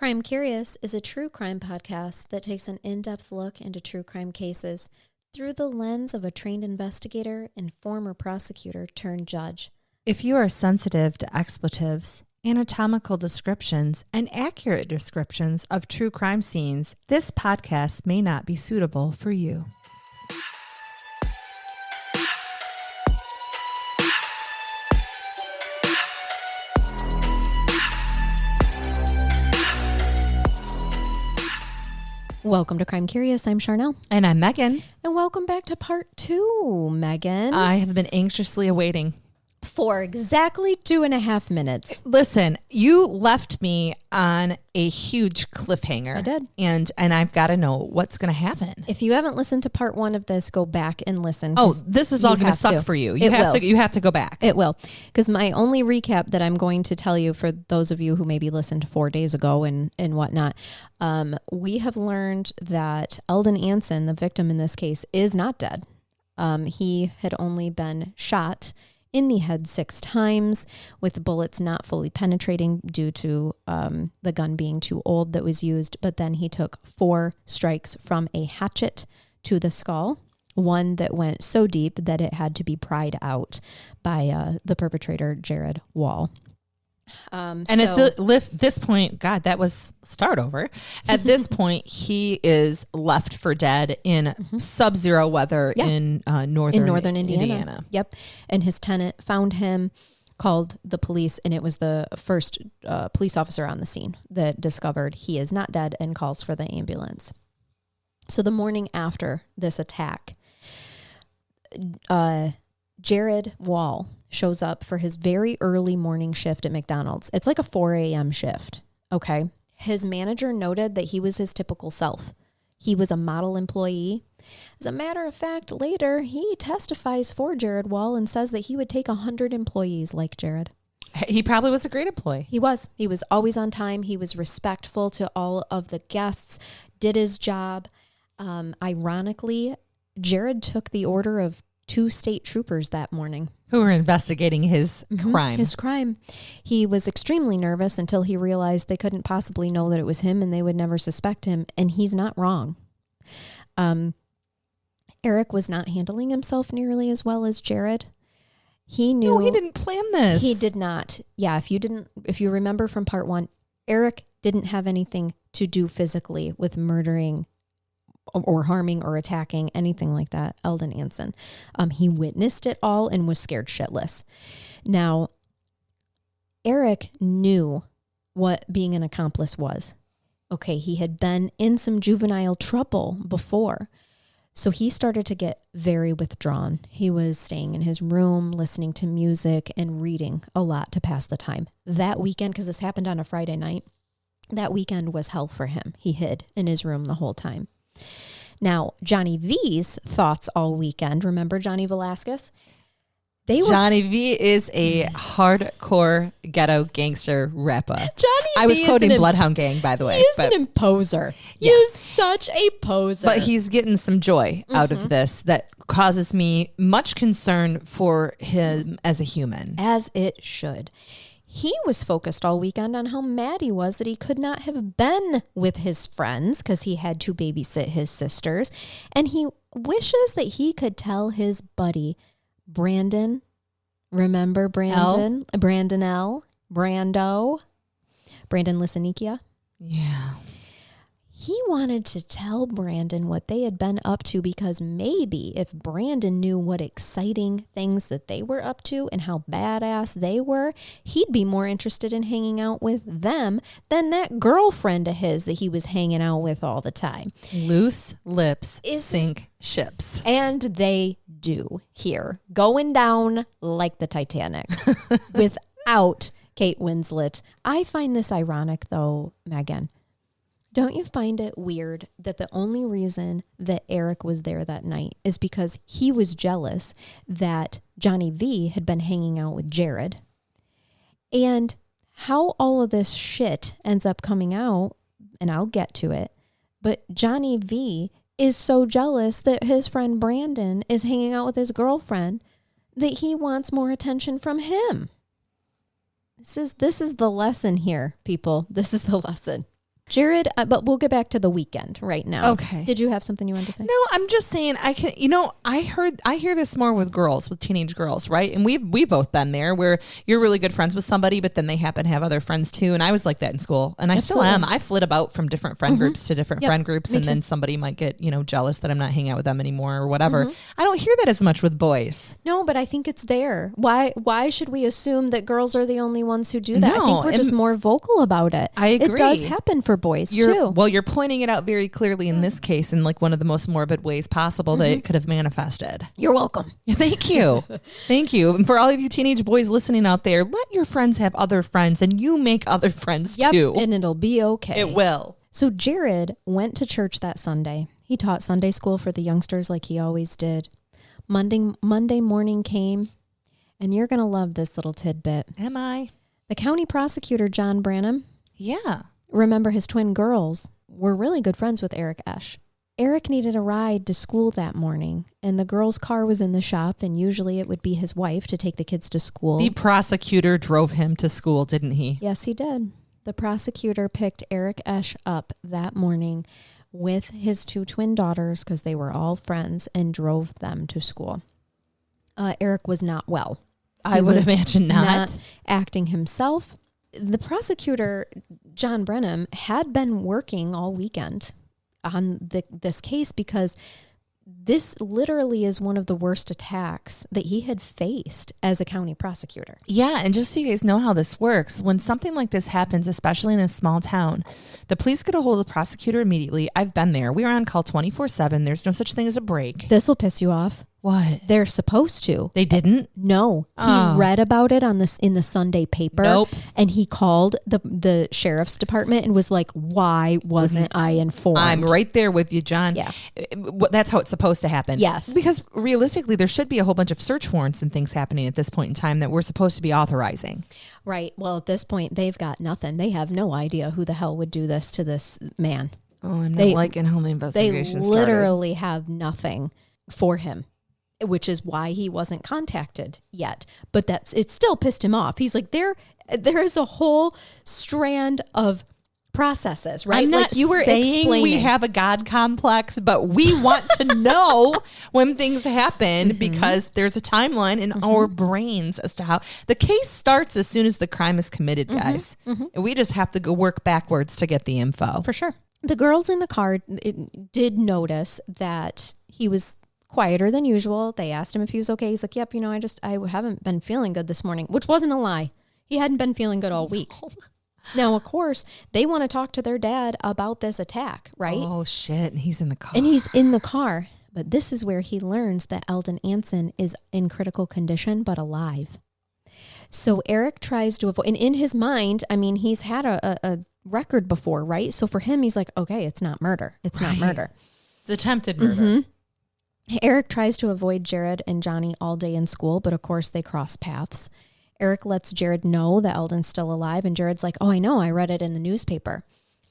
Crime Curious is a true crime podcast that takes an in-depth look into true crime cases through the lens of a trained investigator and former prosecutor turned judge. If you are sensitive to expletives, anatomical descriptions, and accurate descriptions of true crime scenes, this podcast may not be suitable for you. Welcome to Crime Curious. I'm Charnell. And I'm Megan. And welcome back to part 2, Megan. I have been anxiously awaiting. For exactly 2.5 minutes. Listen, you left me on a huge cliffhanger. I did. And I've got to know what's going to happen. If you haven't listened to part 1 of this, go back and listen. Oh, this is all going to suck for you. You have to go back. It will. Because my only recap that I'm going to tell you for those of you who maybe listened 4 days ago and whatnot, we have learned that Eldon Anson, the victim in this case, is not dead. He had only been shot in the head 6 times, with the bullets not fully penetrating due to the gun being too old that was used. But then he took 4 strikes from a hatchet to the skull, one that went so deep that it had to be pried out by the perpetrator, Jared Wall. At this point, God, that was start over. At this point, he is left for dead in sub-zero weather in northern Indiana. Yep. And his tenant found him, called the police, and it was the first police officer on the scene that discovered he is not dead and calls for the ambulance. So the morning after this attack, Jared Wall shows up for his very early morning shift at McDonald's. It's like a 4 a.m. shift, okay? His manager noted that he was his typical self. He was a model employee. As a matter of fact, later, he testifies for Jared Wall and says that he would take 100 employees like Jared. He probably was a great employee. He was. He was always on time. He was respectful to all of the guests, did his job. Ironically, Jared took the order of 2 state troopers that morning. Who were investigating his crime. His crime. He was extremely nervous until he realized they couldn't possibly know that it was him and they would never suspect him. And he's not wrong. Eric was not handling himself nearly as well as Jared. He knew. No, he didn't plan this. He did not. Yeah, if you remember from part 1, Eric didn't have anything to do physically with murdering or harming or attacking, anything like that, Eldon Anson. He witnessed it all and was scared shitless. Now, Eric knew what being an accomplice was. Okay, he had been in some juvenile trouble before. So he started to get very withdrawn. He was staying in his room, listening to music and reading a lot to pass the time. That weekend, because this happened on a Friday night, that weekend was hell for him. He hid in his room the whole time. Now, Johnny V's thoughts all weekend, remember Johnny Velasquez? Johnny V is a hardcore ghetto gangster rapper. I was quoting Bloodhound Gang, by the way. He is an imposer. He is such a poser. But he's getting some joy out of this that causes me much concern for him as a human. As it should. He was focused all weekend on how mad he was that he could not have been with his friends because he had to babysit his sisters. And he wishes that he could tell his buddy, Brandon, remember Brandon? L? Brandon L? Brando? Brandon Lisanikia? Yeah. He wanted to tell Brandon what they had been up to because maybe if Brandon knew what exciting things that they were up to and how badass they were, he'd be more interested in hanging out with them than that girlfriend of his that he was hanging out with all the time. Loose lips sink ships. And they do here. Going down like the Titanic without Kate Winslet. I find this ironic though, Megan. Don't you find it weird that the only reason that Eric was there that night is because he was jealous that Johnny V had been hanging out with Jared? And how all of this shit ends up coming out, and I'll get to it, but Johnny V is so jealous that his friend Brandon is hanging out with his girlfriend that he wants more attention from him. This is the lesson here, people. This is the lesson. Jared, but we'll get back to the weekend right now. Okay. Did you have something you wanted to say? No, I'm just saying I hear this more with teenage girls, right? And we've both been there where you're really good friends with somebody, but then they happen to have other friends too. And I was like that in school, and I still am. I flit about from different friend groups to different friend groups, and then somebody might get, jealous that I'm not hanging out with them anymore or whatever. I don't hear that as much with boys. No, but I think it's there. Why should we assume that girls are the only ones who do that? I think we're just more vocal about it. I agree. It does happen for boys too. Well, you're pointing it out very clearly in this case in like one of the most morbid ways possible that it could have manifested. You're welcome. Thank you. Thank you. And for all of you teenage boys listening out there, let your friends have other friends and you make other friends too. And it'll be okay. It will. So Jared went to church that Sunday. He taught Sunday school for the youngsters like he always did. Monday morning came, and you're going to love this little tidbit. Am I? The county prosecutor, John Branham. Yeah. Remember, his twin girls were really good friends with Eric Esch. Eric needed a ride to school that morning, and the girl's car was in the shop, and usually it would be his wife to take the kids to school. The prosecutor drove him to school, didn't he? Yes, he did. The prosecutor picked Eric Esch up that morning with his two twin daughters, because they were all friends, and drove them to school. Eric was not well. I would imagine not acting himself. The prosecutor, John Branham, had been working all weekend on this case because this literally is one of the worst attacks that he had faced as a county prosecutor. Yeah, and just so you guys know how this works, when something like this happens, especially in a small town, the police get a hold of the prosecutor immediately. I've been there. We are on call 24/7. There's no such thing as a break. This will piss you off. What? They're supposed to. They didn't? No. He read about it in the Sunday paper. Nope. And he called the sheriff's department and was like, why wasn't I informed? I'm right there with you, John. Yeah. That's how it's supposed to happen. Yes. Because realistically, there should be a whole bunch of search warrants and things happening at this point in time that we're supposed to be authorizing. Right. Well, at this point, they've got nothing. They have no idea who the hell would do this to this man. Oh, I'm not liking how the investigation started. They literally have nothing for him, which is why he wasn't contacted yet. But it still pissed him off. He's like, there is a whole strand of processes, right? I'm not like you were saying explaining. We have a God complex, but we want to know when things happen because there's a timeline in our brains as to how the case starts as soon as the crime is committed, guys. And we just have to go work backwards to get the info. For sure. The girls in the car did notice that he was quieter than usual. They asked him if he was okay. He's like, yep, I haven't been feeling good this morning, which wasn't a lie. He hadn't been feeling good all week. Now, of course, they want to talk to their dad about this attack, right? Oh, shit. And he's in the car. And he's in the car. But this is where he learns that Eldon Anson is in critical condition, but alive. So Eric tries to avoid, and in his mind, I mean, he's had a record before, right? So for him, he's like, okay, it's not murder. It's not murder. It's attempted murder. Eric tries to avoid Jared and Johnny all day in school, but of course they cross paths. Eric lets Jared know that Eldon's still alive, and Jared's like, oh, I know, I read it in the newspaper.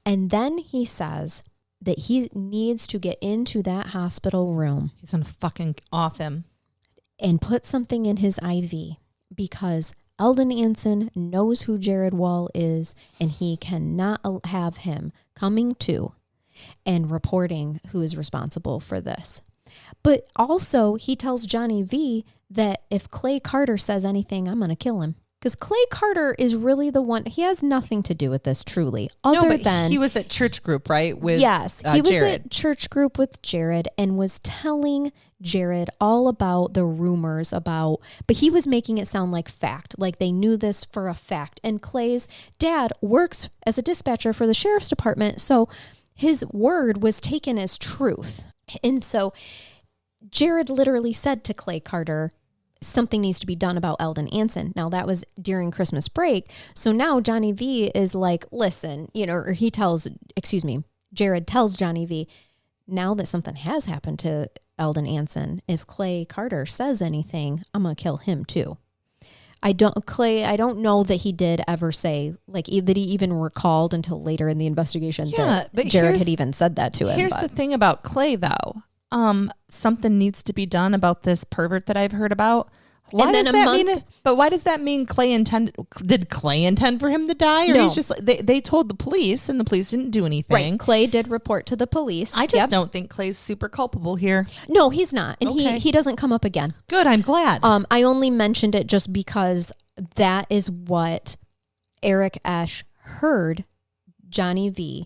And then he says that he needs to get into that hospital room. He's going to fucking off him. And put something in his IV because Eldon Anson knows who Jared Wall is, and he cannot have him coming to and reporting who is responsible for this. But also, he tells Johnny V that if Clay Carter says anything, I'm going to kill him. Because Clay Carter is really the one, he has nothing to do with this, truly. He was at church group, right? Yes, he was at church group with Jared and was telling Jared all about the rumors but he was making it sound like fact, like they knew this for a fact. And Clay's dad works as a dispatcher for the sheriff's department, so his word was taken as truth. And so Jared literally said to Clay Carter, something needs to be done about Eldon Anson. Now that was during Christmas break. So now Johnny V is like, listen, or Jared tells Johnny V, now that something has happened to Eldon Anson, if Clay Carter says anything, I'm going to kill him too. I don't know that he did ever say, that he even recalled until later in the investigation that Jared had even said that to him. Here's the thing about Clay, though. Something needs to be done about this pervert that I've heard about. Why does that mean? But why does that mean Clay intended? Did Clay intend for him to die, or he's just they told the police and the police didn't do anything? Right. Clay did report to the police. I just don't think Clay's super culpable here. No, he's not, and he doesn't come up again. Good, I'm glad. I only mentioned it just because that is what Eric Esch heard Johnny V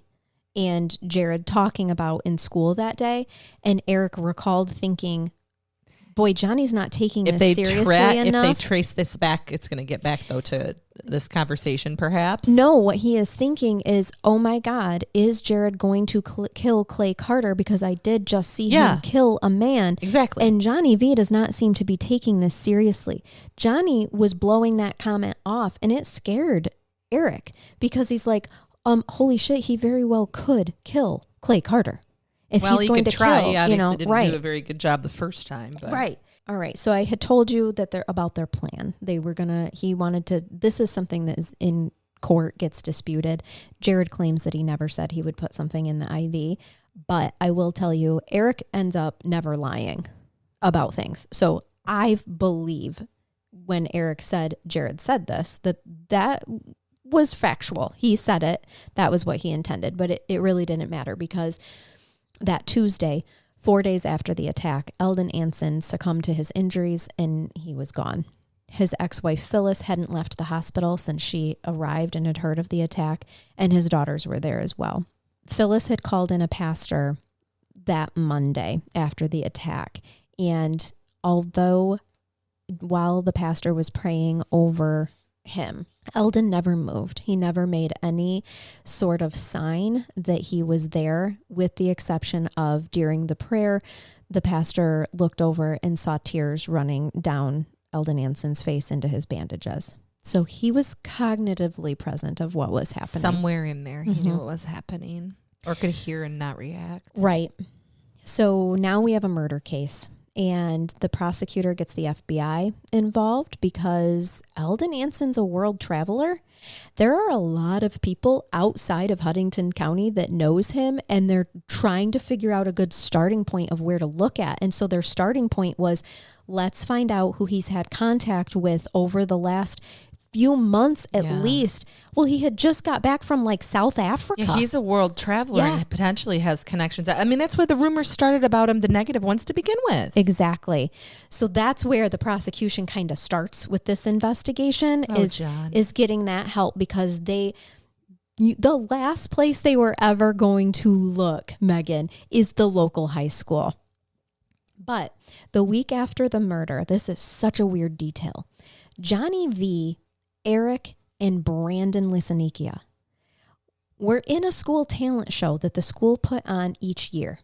and Jared talking about in school that day, and Eric recalled thinking, boy, Johnny's not taking this seriously enough. If they trace this back, it's going to get back, though, to this conversation, perhaps. No, what he is thinking is, oh, my God, is Jared going to kill Clay Carter? Because I did just see him kill a man. Exactly. And Johnny V does not seem to be taking this seriously. Johnny was blowing that comment off, and it scared Eric because he's like, holy shit, he very well could kill Clay Carter. If he's going to try. kill, he obviously didn't do a very good job the first time. But. Right. All right. So I had told you that about their plan. He wanted to, this is something that is in court, gets disputed. Jared claims that he never said he would put something in the IV, but I will tell you, Eric ends up never lying about things. So I believe when Eric said Jared said this, that was factual. He said it. That was what he intended, but it really didn't matter because that Tuesday, 4 days after the attack, Eldon Anson succumbed to his injuries and he was gone. His ex-wife Phyllis hadn't left the hospital since she arrived and had heard of the attack, and his daughters were there as well. Phyllis had called in a pastor that Monday after the attack, and while the pastor was praying over him, Eldon never moved. He never made any sort of sign that he was there, with the exception of during the prayer, the pastor looked over and saw tears running down Eldon Anson's face into his bandages. So he was cognitively present of what was happening. Somewhere in there, he knew what was happening or could hear and not react. Right. So now we have a murder case. And the prosecutor gets the FBI involved because Eldon Anson's a world traveler. There are a lot of people outside of Huntington County that knows him, and they're trying to figure out a good starting point of where to look at. And so their starting point was, let's find out who he's had contact with over the last few months at least. Well, he had just got back from like South Africa. Yeah, he's a world traveler and potentially has connections. I mean, that's where the rumors started about him, the negative ones to begin with. Exactly. So that's where the prosecution kind of starts with this investigation is getting that help, because the last place they were ever going to look, Megan, is the local high school. But the week after the murder, this is such a weird detail. Johnny V, Eric, and Brandon Lisanikia were in a school talent show that the school put on each year.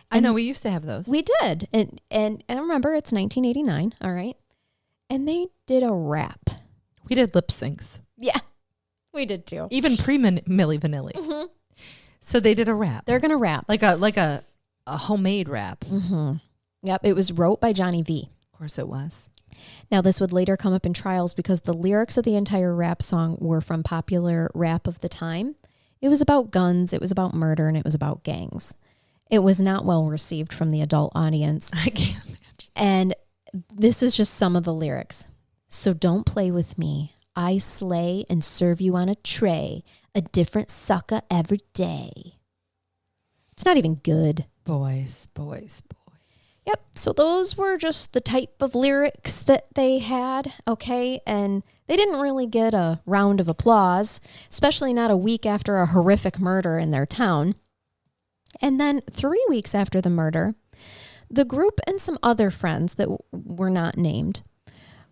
I know, we used to have those. We did. And I remember it's 1989, all right? And they did a rap. We did lip syncs. Yeah, we did too. Even pre-Milli Vanilli. Mm-hmm. So they did a rap. They're going to rap. Like a homemade rap. Mm-hmm. Yep, it was wrote by Johnny V. Of course it was. Now, this would later come up in trials because the lyrics of the entire rap song were from popular rap of the time. It was about guns, it was about murder, and it was about gangs. It was not well received from the adult audience. I can't imagine. And this is just some of the lyrics. So don't play with me. I slay and serve you on a tray. A different sucker every day. It's not even good. Boys. Yep. So those were just the type of lyrics that they had. Okay. And they didn't really get a round of applause, especially not a week after a horrific murder in their town. And then 3 weeks after the murder, the group and some other friends that were not named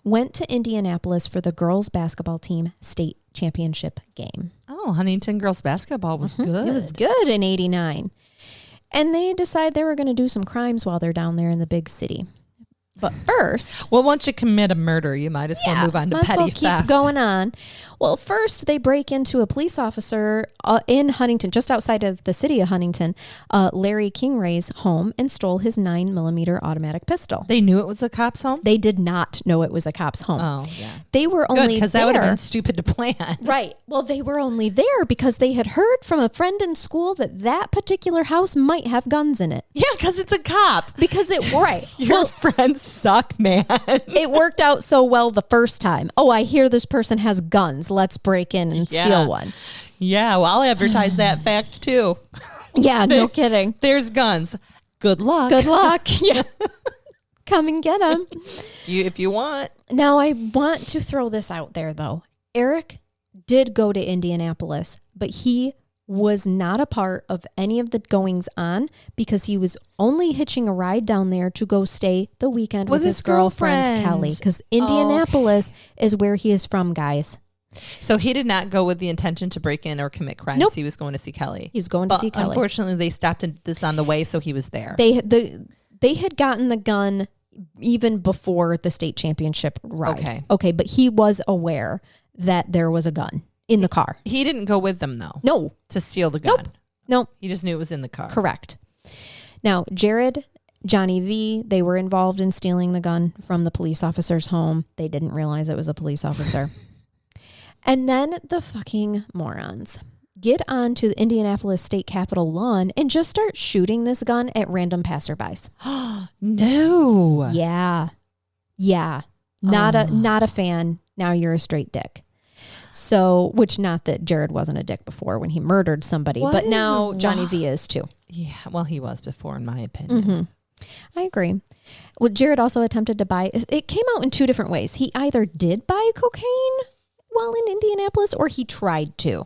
went to Indianapolis for the girls' basketball team state championship game. Oh, Huntington girls basketball was good. It was good in 89. And they decide they were going to do some crimes while they're down there in the big city. But first... Well, once you commit a murder, you might as well move on to petty theft. Keep going on. Well, first they break into a police officer in Huntington, just outside of the city of Huntington, Larry Kingray's home, and stole his 9mm automatic pistol. They knew it was a cop's home? They did not know it was a cop's home. Oh, yeah. They were only there. Because that would have been stupid to plan. Right. Well, they were only there because they had heard from a friend in school that particular house might have guns in it. Yeah, because it's a cop. Because right. Your friends suck, man. It worked out so well the first time. Oh, I hear this person has guns. Let's break in and steal one. Yeah, well, I'll advertise that fact too. Yeah, no kidding. There's guns. Good luck. Good luck. Yeah. Come and get them. If you want. Now, I want to throw this out there, though. Eric did go to Indianapolis, but he was not a part of any of the goings on because he was only hitching a ride down there to go stay the weekend with his girlfriend Kelly, because Indianapolis is where he is from, guys. So he did not go with the intention to break in or commit crimes. Nope. He was going to see Kelly. He was going to see Kelly. Unfortunately, they stopped this on the way, so he was there. They had gotten the gun even before the state championship ride. Okay, but he was aware that there was a gun in the car. He didn't go with them, though. No. To steal the gun. Nope. He just knew it was in the car. Correct. Now, Jared, Johnny V, they were involved in stealing the gun from the police officer's home. They didn't realize it was a police officer. And then the fucking morons get onto the Indianapolis State Capitol lawn and just start shooting this gun at random passerbys. No. Yeah. Not a fan. Now you're a straight dick. So, which not that Jared wasn't a dick before when he murdered somebody, but now Johnny V is too. Yeah, well, he was before, in my opinion. Mm-hmm. I agree. Well, Jared also attempted to buy, it came out in two different ways. He either did buy cocaine while in Indianapolis or he tried to.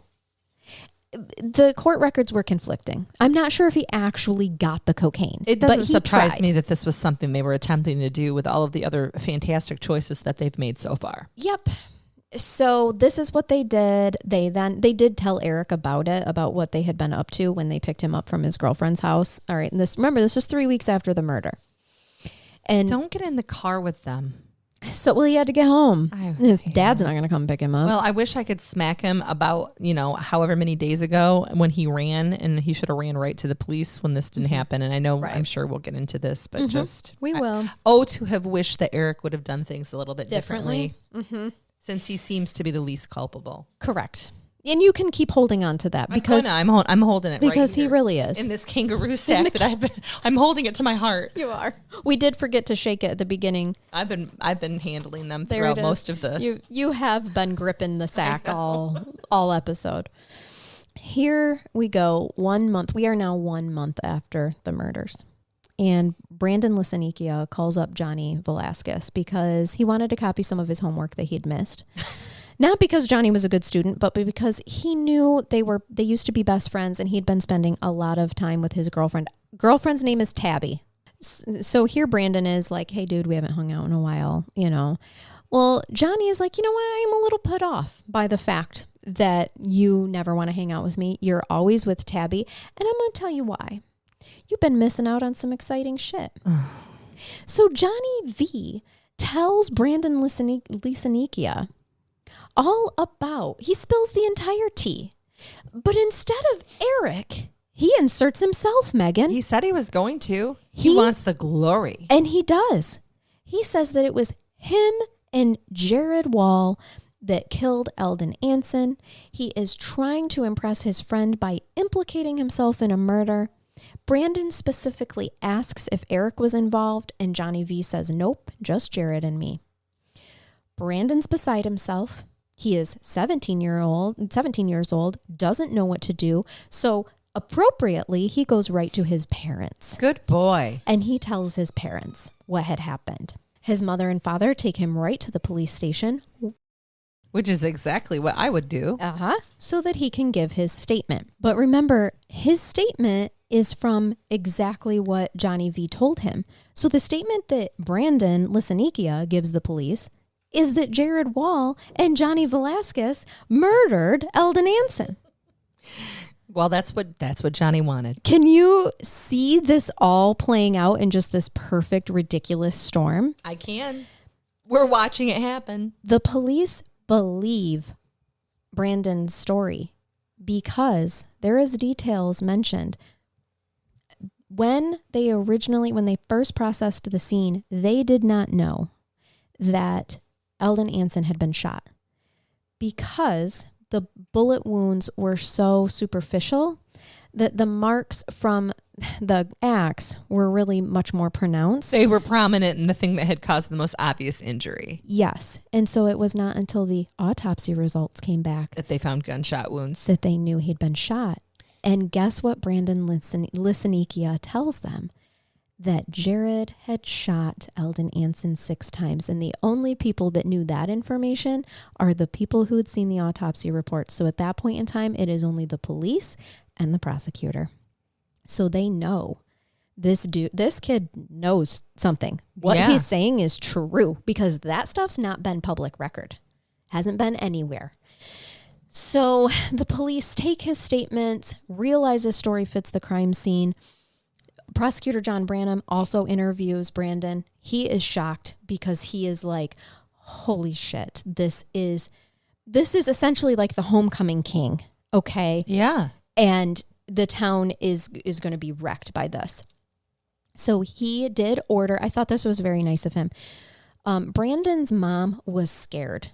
The court records were conflicting. I'm not sure if he actually got the cocaine. It doesn't surprise me that this was something they were attempting to do with all of the other fantastic choices that they've made so far. Yep. So this is what they did. They did tell Eric about it, about what they had been up to when they picked him up from his girlfriend's house. All right. And this was 3 weeks after the murder. And don't get in the car with them. So, well, he had to get home. His dad's not going to come pick him up. Well, I wish I could smack him about, however many days ago when he ran, and he should have ran right to the police when this didn't happen. And I know, I'm sure we'll get into this, but we will. To have wished that Eric would have done things a little bit differently. Since he seems to be the least culpable. Correct. And you can keep holding on to that because I'm holding it because right here he really is in this kangaroo sack that I'm holding it to my heart. You are. We did forget to shake it at the beginning. I've been handling them throughout most of the. You have been gripping the sack all episode. Here we go. 1 month. We are now 1 month after the murders. And Brandon Lisanikia calls up Johnny Velasquez because he wanted to copy some of his homework that he'd missed. Not because Johnny was a good student, but because he knew they used to be best friends and he'd been spending a lot of time with his girlfriend. Girlfriend's name is Tabby. So here Brandon is like, hey, dude, we haven't hung out in a while, Well, Johnny is like, you know what? I'm a little put off by the fact that you never want to hang out with me. You're always with Tabby. And I'm going to tell you why. You've been missing out on some exciting shit. So Johnny V tells Brandon Lisanikia all about, he spills the entire tea. But instead of Eric, he inserts himself, Megan. He said he was going to. He wants the glory. And he does. He says that it was him and Jared Wall that killed Eldon Anson. He is trying to impress his friend by implicating himself in a murder. Brandon specifically asks if Eric was involved, and Johnny V says, nope, just Jared and me. Brandon's beside himself. He is 17 years old, doesn't know what to do. So appropriately, he goes right to his parents. Good boy. And he tells his parents what had happened. His mother and father take him right to the police station. Which is exactly what I would do. So that he can give his statement. But remember, his statement is from exactly what Johnny V told him. So the statement that Brandon Lisanikia gives the police is that Jared Wall and Johnny Velasquez murdered Eldon Anson. Well, that's what Johnny wanted. Can you see this all playing out in just this perfect, ridiculous storm? I can. We're watching it happen. The police believe Brandon's story because there is details mentioned. When they first processed the scene, they did not know that Eldon Anson had been shot because the bullet wounds were so superficial that the marks from the axe were really much more pronounced. They were prominent in the thing that had caused the most obvious injury. Yes. And so it was not until the autopsy results came back that they found gunshot wounds, that they knew he'd been shot. And guess what Brandon Lisanikia tells them? That Jared had shot Eldon Anson 6 times. And the only people that knew that information are the people who had seen the autopsy report. So at that point in time, it is only the police and the prosecutor. So they know this kid knows something. What he's saying is true because that stuff's not been public record. Hasn't been anywhere. So the police take his statements, realize his story fits the crime scene. Prosecutor John Branham also interviews Brandon. He is shocked because he is like, holy shit, this is essentially like the homecoming king. Okay. Yeah. And the town is going to be wrecked by this. So he did order, I thought this was very nice of him. Brandon's mom was scared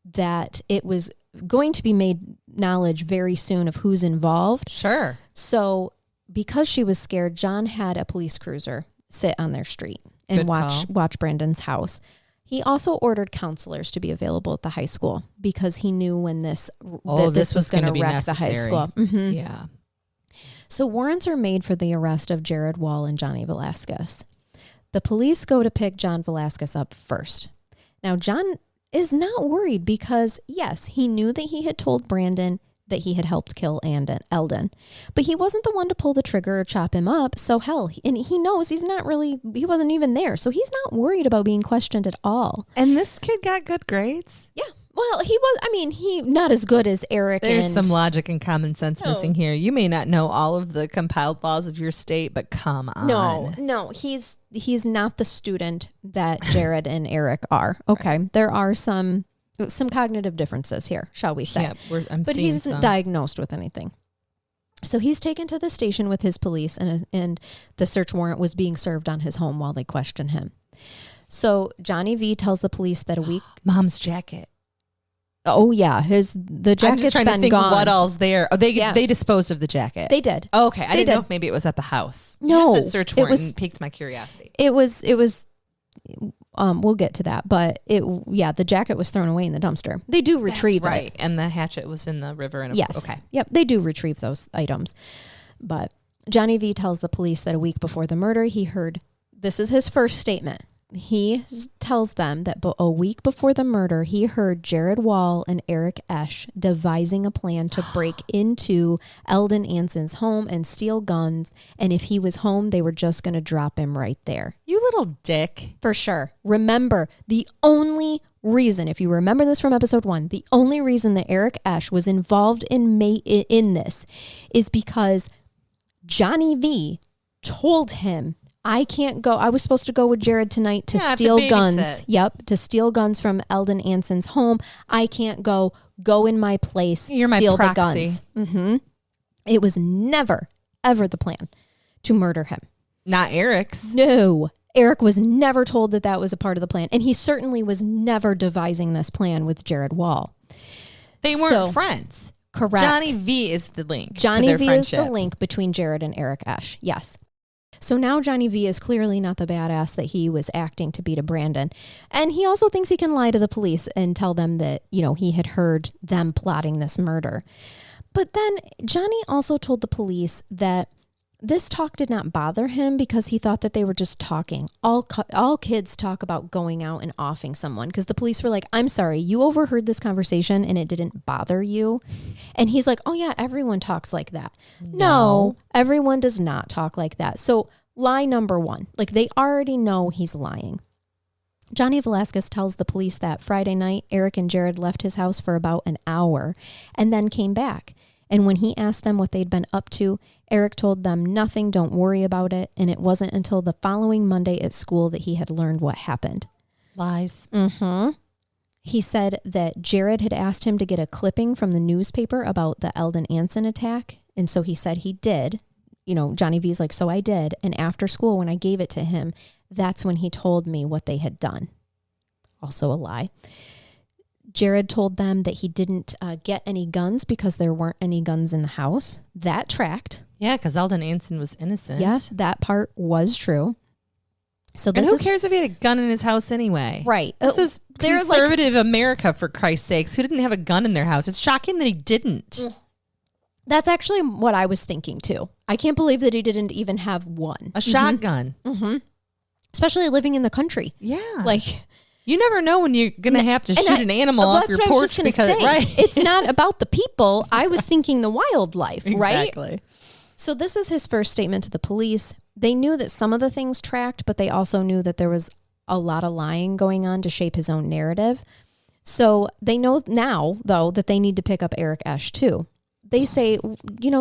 that it was going to be made knowledge very soon of who's involved. Sure. So because she was scared, John had a police cruiser sit on their street and watch Brandon's house. He also ordered counselors to be available at the high school because he knew when this was going to wreck the high school. Mm-hmm. Yeah. So warrants are made for the arrest of Jared Wall and Johnny Velasquez. The police go to pick John Velasquez up first. Now, John is not worried because, yes, he knew that he had told Brandon that he had helped kill Eldon, but he wasn't the one to pull the trigger or chop him up. So hell, and he knows he wasn't even there. So he's not worried about being questioned at all. And this kid got good grades. Yeah. Well, he not as good as Eric. There's some logic and common sense missing here. You may not know all of the compiled laws of your state, but come on. No, he's not the student that Jared and Eric are. Okay. Right. There are some cognitive differences here, shall we say. Yeah, but he isn't diagnosed with anything. So he's taken to the station with his police and the search warrant was being served on his home while they question him. So Johnny V tells the police that a week... Mom's jacket. Oh yeah, the jacket's been gone. I'm just trying to think what all's there. Oh, they disposed of the jacket. They did. Oh, okay, I didn't know if maybe it was at the house. No, just search warrant piqued my curiosity. It was. We'll get to that, but the jacket was thrown away in the dumpster. They do retrieve That's right, and the hatchet was in the river. Yes. Okay. Yep, they do retrieve those items, but Johnny V tells the police that a week before the murder, he heard. This is his first statement. He tells them that a week before the murder, he heard Jared Wall and Eric Esch devising a plan to break into Eldon Anson's home and steal guns. And if he was home, they were just going to drop him right there. You little dick. For sure. Remember, the only reason, if you remember this from episode 1, the only reason that Eric Esch was involved in this is because Johnny V told him, I can't go. I was supposed to go with Jared tonight to steal guns. Yep. To steal guns from Eldon Anson's home. I can't go. Go in my place. You're steal my proxy. The guns. Mm-hmm. It was never, ever the plan to murder him. Not Eric's. No. Eric was never told that was a part of the plan. And he certainly was never devising this plan with Jared Wall. They weren't friends. Correct. Johnny V is the link. Johnny V is the link between Jared and Eric Esch. Yes. So now Johnny V is clearly not the badass that he was acting to be to Brandon. And he also thinks he can lie to the police and tell them that, he had heard them plotting this murder. But then Johnny also told the police that this talk did not bother him because he thought that they were just talking. All kids talk about going out and offing someone because the police were like, I'm sorry, you overheard this conversation and it didn't bother you. And he's like, oh yeah, everyone talks like that. No, everyone does not talk like that. So lie number 1, like they already know he's lying. Johnny Velasquez tells the police that Friday night, Eric and Jared left his house for about an hour and then came back. And when he asked them what they'd been up to, Eric told them nothing, don't worry about it. And it wasn't until the following Monday at school that he had learned what happened. Lies. Mm-hmm. He said that Jared had asked him to get a clipping from the newspaper about the Eldon Anson attack. And so he said he did. Johnny V's like, so I did. And after school, when I gave it to him, that's when he told me what they had done. Also a lie. Jared told them that he didn't get any guns because there weren't any guns in the house. That tracked. Yeah, because Eldon Anson was innocent. Yeah, that part was true. So who cares if he had a gun in his house anyway? Right. This is conservative America, for Christ's sakes. Who didn't have a gun in their house? It's shocking that he didn't. That's actually what I was thinking too. I can't believe that he didn't even have one. A shotgun. Mm-hmm. Especially living in the country. Yeah. Like, you never know when you're going to have to shoot an animal off your porch right? It's not about the people. I was thinking the wildlife, right? Exactly. So this is his first statement to the police. They knew that some of the things tracked, but they also knew that there was a lot of lying going on to shape his own narrative. So they know now, though, that they need to pick up Eric Esch too. They say,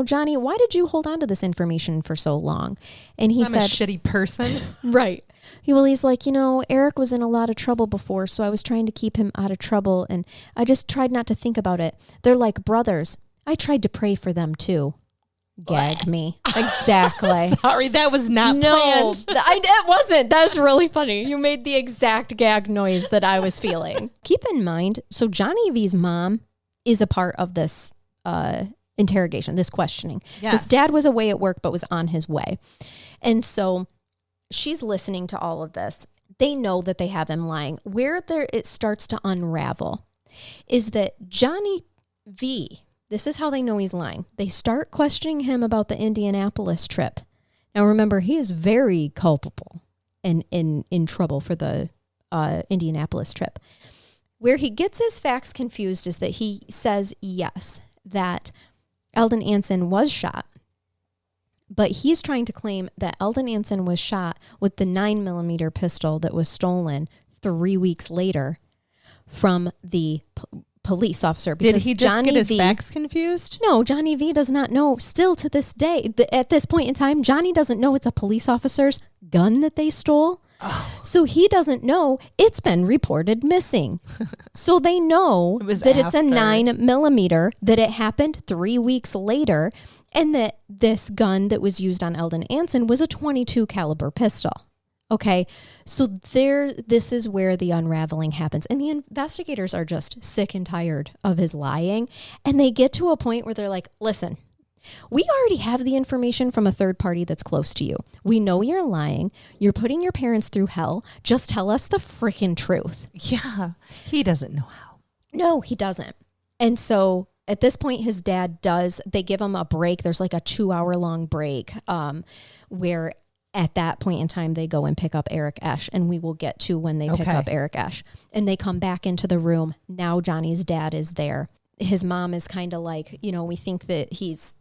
Johnny, why did you hold on to this information for so long? And he said, I'm a shitty person. Right. He's like, Eric was in a lot of trouble before, so I was trying to keep him out of trouble, and I just tried not to think about it. They're like brothers. I tried to pray for them too. Gag me. Exactly. Sorry, that was not planned. It wasn't. That's really funny. You made the exact gag noise that I was feeling. Keep in mind, so Johnny V's mom is a part of this interrogation, this questioning. Yes. His dad was away at work, but was on his way. And so she's listening to all of this. They know that they have him lying. Where it starts to unravel is that Johnny V, this is how they know he's lying. They start questioning him about the Indianapolis trip. Now, remember, he is very culpable and in trouble for the Indianapolis trip. Where he gets his facts confused is that he says, yes, that Eldon Anson was shot. But he's trying to claim that Eldon Anson was shot with the 9mm pistol that was stolen 3 weeks later from the police officer. Did he just get his facts confused? No, Johnny V does not know. Still to this day, at this point in time, Johnny doesn't know it's a police officer's gun that they stole. Oh. So he doesn't know it's been reported missing. So they know it's a 9mm, that it happened 3 weeks later, and that this gun that was used on Eldon Anson was a .22 caliber pistol. Okay, so this is where the unraveling happens. And the investigators are just sick and tired of his lying. And they get to a point where they're like, listen, we already have the information from a third party that's close to you. We know you're lying. You're putting your parents through hell. Just tell us the freaking truth. Yeah, he doesn't know how. No, he doesn't. And so at this point, his dad does. They give him a break. There's like a 2-hour-long break where at that point in time, they go and pick up Eric Esch, and we will get to when they pick up Eric Esch. And they come back into the room. Now Johnny's dad is there. His mom is kind of like, we think that he's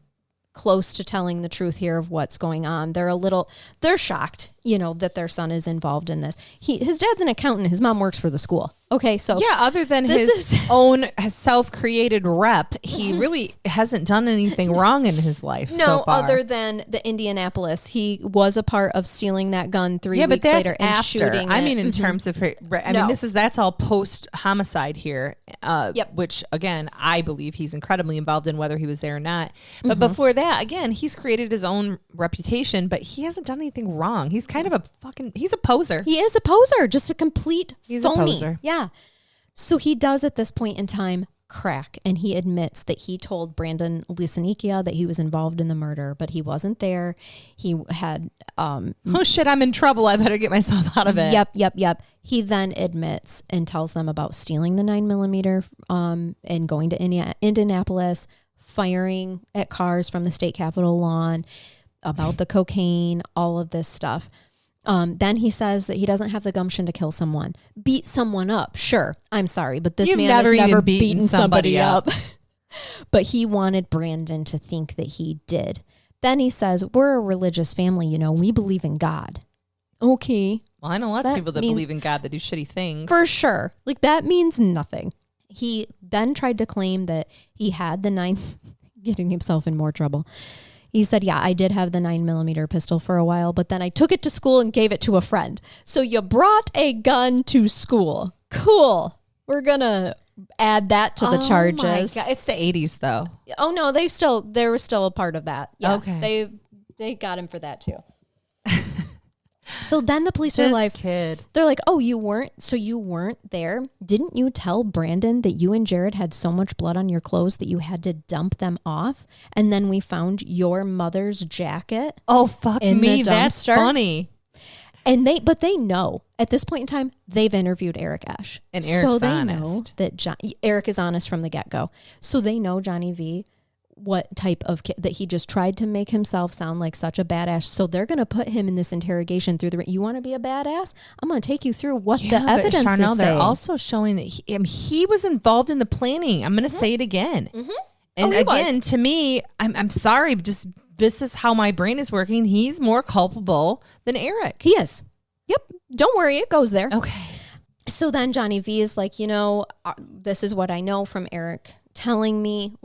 close to telling the truth here of what's going on. They're shocked, that their son is involved in this. His dad's an accountant. His mom works for the school. Okay, so yeah, other than his own self-created rep, he really hasn't done anything wrong in his life. No, so far. Other than the Indianapolis, he was a part of stealing that gun 3 weeks later and shooting. I mean, in terms of, that's all post-homicide here. Which again, I believe he's incredibly involved in, whether he was there or not. But before that, again, he's created his own reputation, but he hasn't done anything wrong. He's kind of he's a poser. He is a poser, just a complete phony. A poser. Yeah. So he does at this point in time crack, and he admits that he told Brandon Lisanikia that he was involved in the murder, but he wasn't there. He had oh shit, I'm in trouble. I better get myself out of it. Yep. He then admits and tells them about stealing the 9mm and going to Indianapolis, firing at cars from the state capitol lawn, about the cocaine, all of this stuff. Then he says that he doesn't have the gumption to kill someone. Beat someone up, sure. I'm sorry, but this man has never beaten somebody up. But he wanted Brandon to think that he did. Then he says, we're a religious family, we believe in God. Okay. Well, I know lots of people that believe in God that do shitty things. For sure. Like, that means nothing. He then tried to claim that he had the getting himself in more trouble. He said, yeah, I did have the 9mm pistol for a while, but then I took it to school and gave it to a friend. So you brought a gun to school. Cool. we're going to add that to the charges. My God. It's the 80s though. Oh no, they were still a part of that. Yeah, okay. They got him for that too. So then the police are like, they're like, oh, you weren't there. Didn't you tell Brandon that you and Jared had so much blood on your clothes that you had to dump them off? And then we found your mother's jacket. Oh, fuck me. That's funny. And they know at this point in time, they've interviewed Eric Esch. And Eric's honest. Know that Eric is honest from the get-go. So they know Johnny V, what type of kid, that he just tried to make himself sound like such a badass. So they're going to put him in this interrogation through you want to be a badass? I'm going to take you through what the evidence is saying. They're also showing that he was involved in the planning. I'm going to say it again. Mm-hmm. And again, to me, I'm sorry, just this is how my brain is working. He's more culpable than Eric. He is. Yep. Don't worry. It goes there. Okay. So then Johnny V is like, this is what I know from Eric telling me.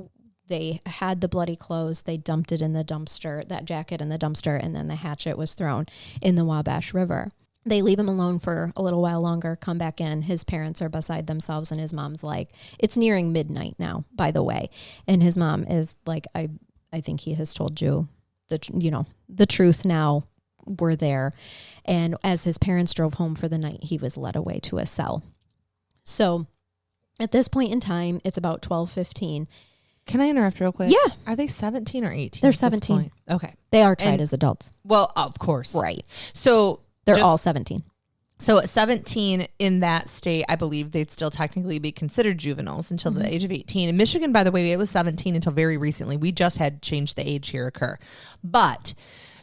They had the bloody clothes. They dumped it in the dumpster, that jacket in the dumpster, and then the hatchet was thrown in the Wabash River. They leave him alone for a little while longer, come back in. His parents are beside themselves, and his mom's like, it's nearing midnight now, by the way. And his mom is like, I think he has told you the truth now. We're there. And as his parents drove home for the night, he was led away to a cell. So at this point in time, it's about 12:15. Can I interrupt real quick? Yeah. Are they 17 or 18? They're 17. Okay. They are tried as adults. Well, of course. Right. So they're all 17. So at 17 in that state, I believe they'd still technically be considered juveniles until the age of 18. In Michigan, by the way, it was 17 until very recently. We just had changed the age here occur. But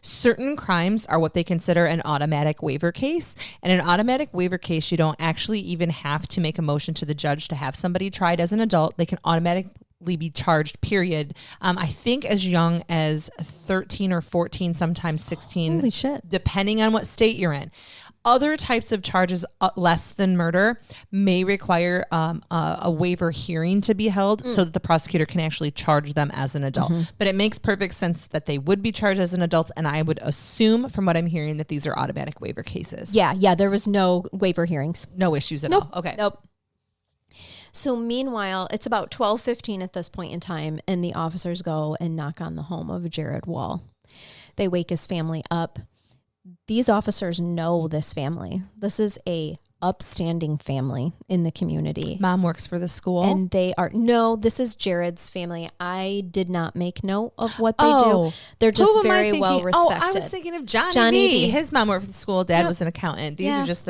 certain crimes are what they consider an automatic waiver case. And an automatic waiver case, you don't actually even have to make a motion to the judge to have somebody tried as an adult. They can automatically be charged, period. I think as young as 13 or 14, sometimes 16. Holy shit. Depending on what state you're in. Other types of charges less than murder may require a waiver hearing to be held so that the prosecutor can actually charge them as an adult. Mm-hmm. But it makes perfect sense that they would be charged as an adult, and I would assume from what I'm hearing that these are automatic waiver cases. Yeah, there was no waiver hearings. No issues at all. Okay. Nope. So meanwhile, it's about 12:15 at this point in time, and the officers go and knock on the home of Jared Wall. They wake his family up. These officers know this family. This is a upstanding family in the community. Mom works for the school? And this is Jared's family. I did not make note of what they do. They're just very well respected. Oh, I was thinking of Johnny V. His mom worked for the school. Dad was an accountant. These are just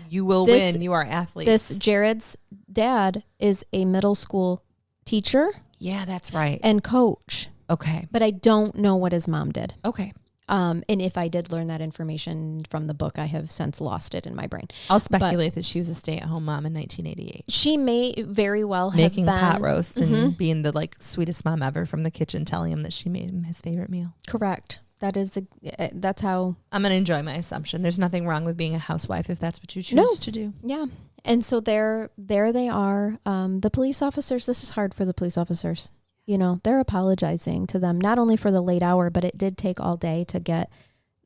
you will win. You are athletes. Jared's dad is a middle school teacher. Yeah, that's right. And coach. Okay. But I don't know what his mom did. Okay. And if I did learn that information from the book, I have since lost it in my brain. I'll speculate that she was a stay-at-home mom in 1988. She may very well have making pot roast and being the sweetest mom ever from the kitchen, telling him that she made him his favorite meal. Correct. That's how I'm going to enjoy my assumption. There's nothing wrong with being a housewife if that's what you choose to do. Yeah. And so there they are. The police officers. This is hard for the police officers. They're apologizing to them, not only for the late hour, but it did take all day to get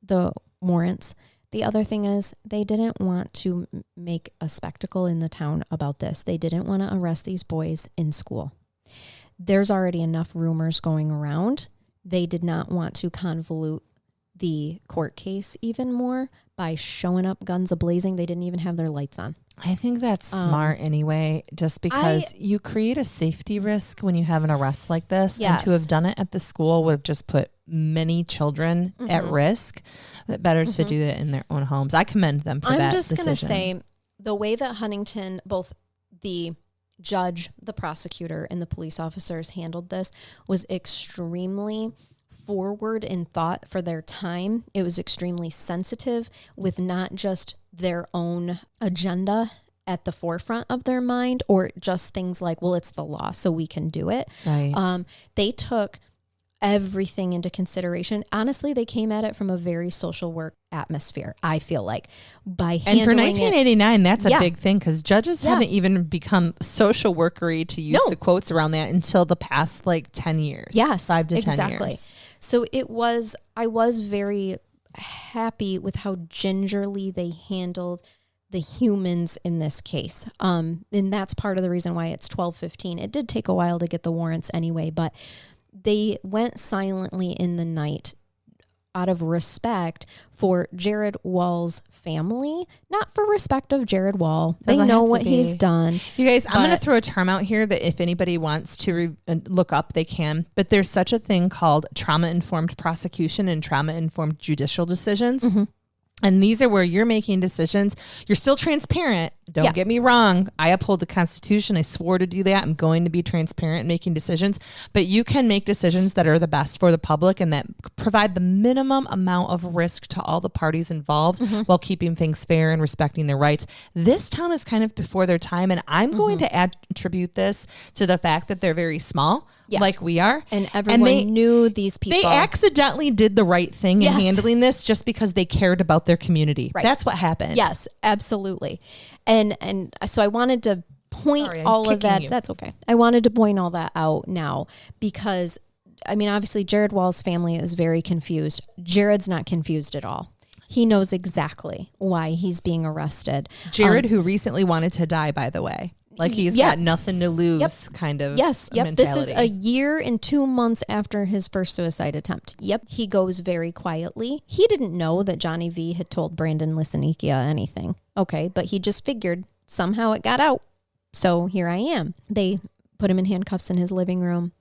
the warrants. The other thing is they didn't want to make a spectacle in the town about this. They didn't want to arrest these boys in school. There's already enough rumors going around. They did not want to convolute the court case even more by showing up guns a-blazing. They didn't even have their lights on. I think that's smart anyway, just because you create a safety risk when you have an arrest like this. Yes. And to have done it at the school would have just put many children at risk. But better to do it in their own homes. I commend them for that decision. I'm just going to say, the way that Huntington, both the judge, the prosecutor, and the police officers handled this was extremely forward in thought for their time. It was extremely sensitive with not just their own agenda at the forefront of their mind or just things like, well, it's the law, so we can do it. Right. They took everything into consideration. Honestly, they came at it from a very social work atmosphere, I feel like. And for 1989, that's a big thing because judges haven't even become social workery, to use the quotes around that, until the past 10 years. Yes, 5 to 10 years. So I was very happy with how gingerly they handled the humans in this case. And that's part of the reason why it's 12:15. It did take a while to get the warrants anyway, but they went silently in the night out of respect for Jared Wall's family, not for respect of Jared Wall. They know what he's done. You guys, I'm going to throw a term out here that if anybody wants to look up, they can. But there's such a thing called trauma-informed prosecution and trauma-informed judicial decisions. Mm-hmm. And these are where you're making decisions. You're still transparent. Don't get me wrong. I uphold the Constitution. I swore to do that. I'm going to be transparent in making decisions. But you can make decisions that are the best for the public and that provide the minimum amount of risk to all the parties involved while keeping things fair and respecting their rights. This town is kind of before their time. And I'm going to attribute this to the fact that they're very small. Like we are. And everyone knew these people. They accidentally did the right thing in handling this just because they cared about their community. Right. That's what happened. Yes, absolutely. And so I wanted to point all of that. That's okay. I wanted to point all that out now because, I mean, obviously Jared Wall's family is very confused. Jared's not confused at all. He knows exactly why he's being arrested. Jared, who recently wanted to die, by the way. Like he's got nothing to lose kind of mentality. This is a year and 2 months after his first suicide attempt. He goes very quietly. He didn't know that Johnny V had told Brandon Lisanikia anything. Okay, but he just figured somehow it got out. So here I am. They put him in handcuffs in his living room.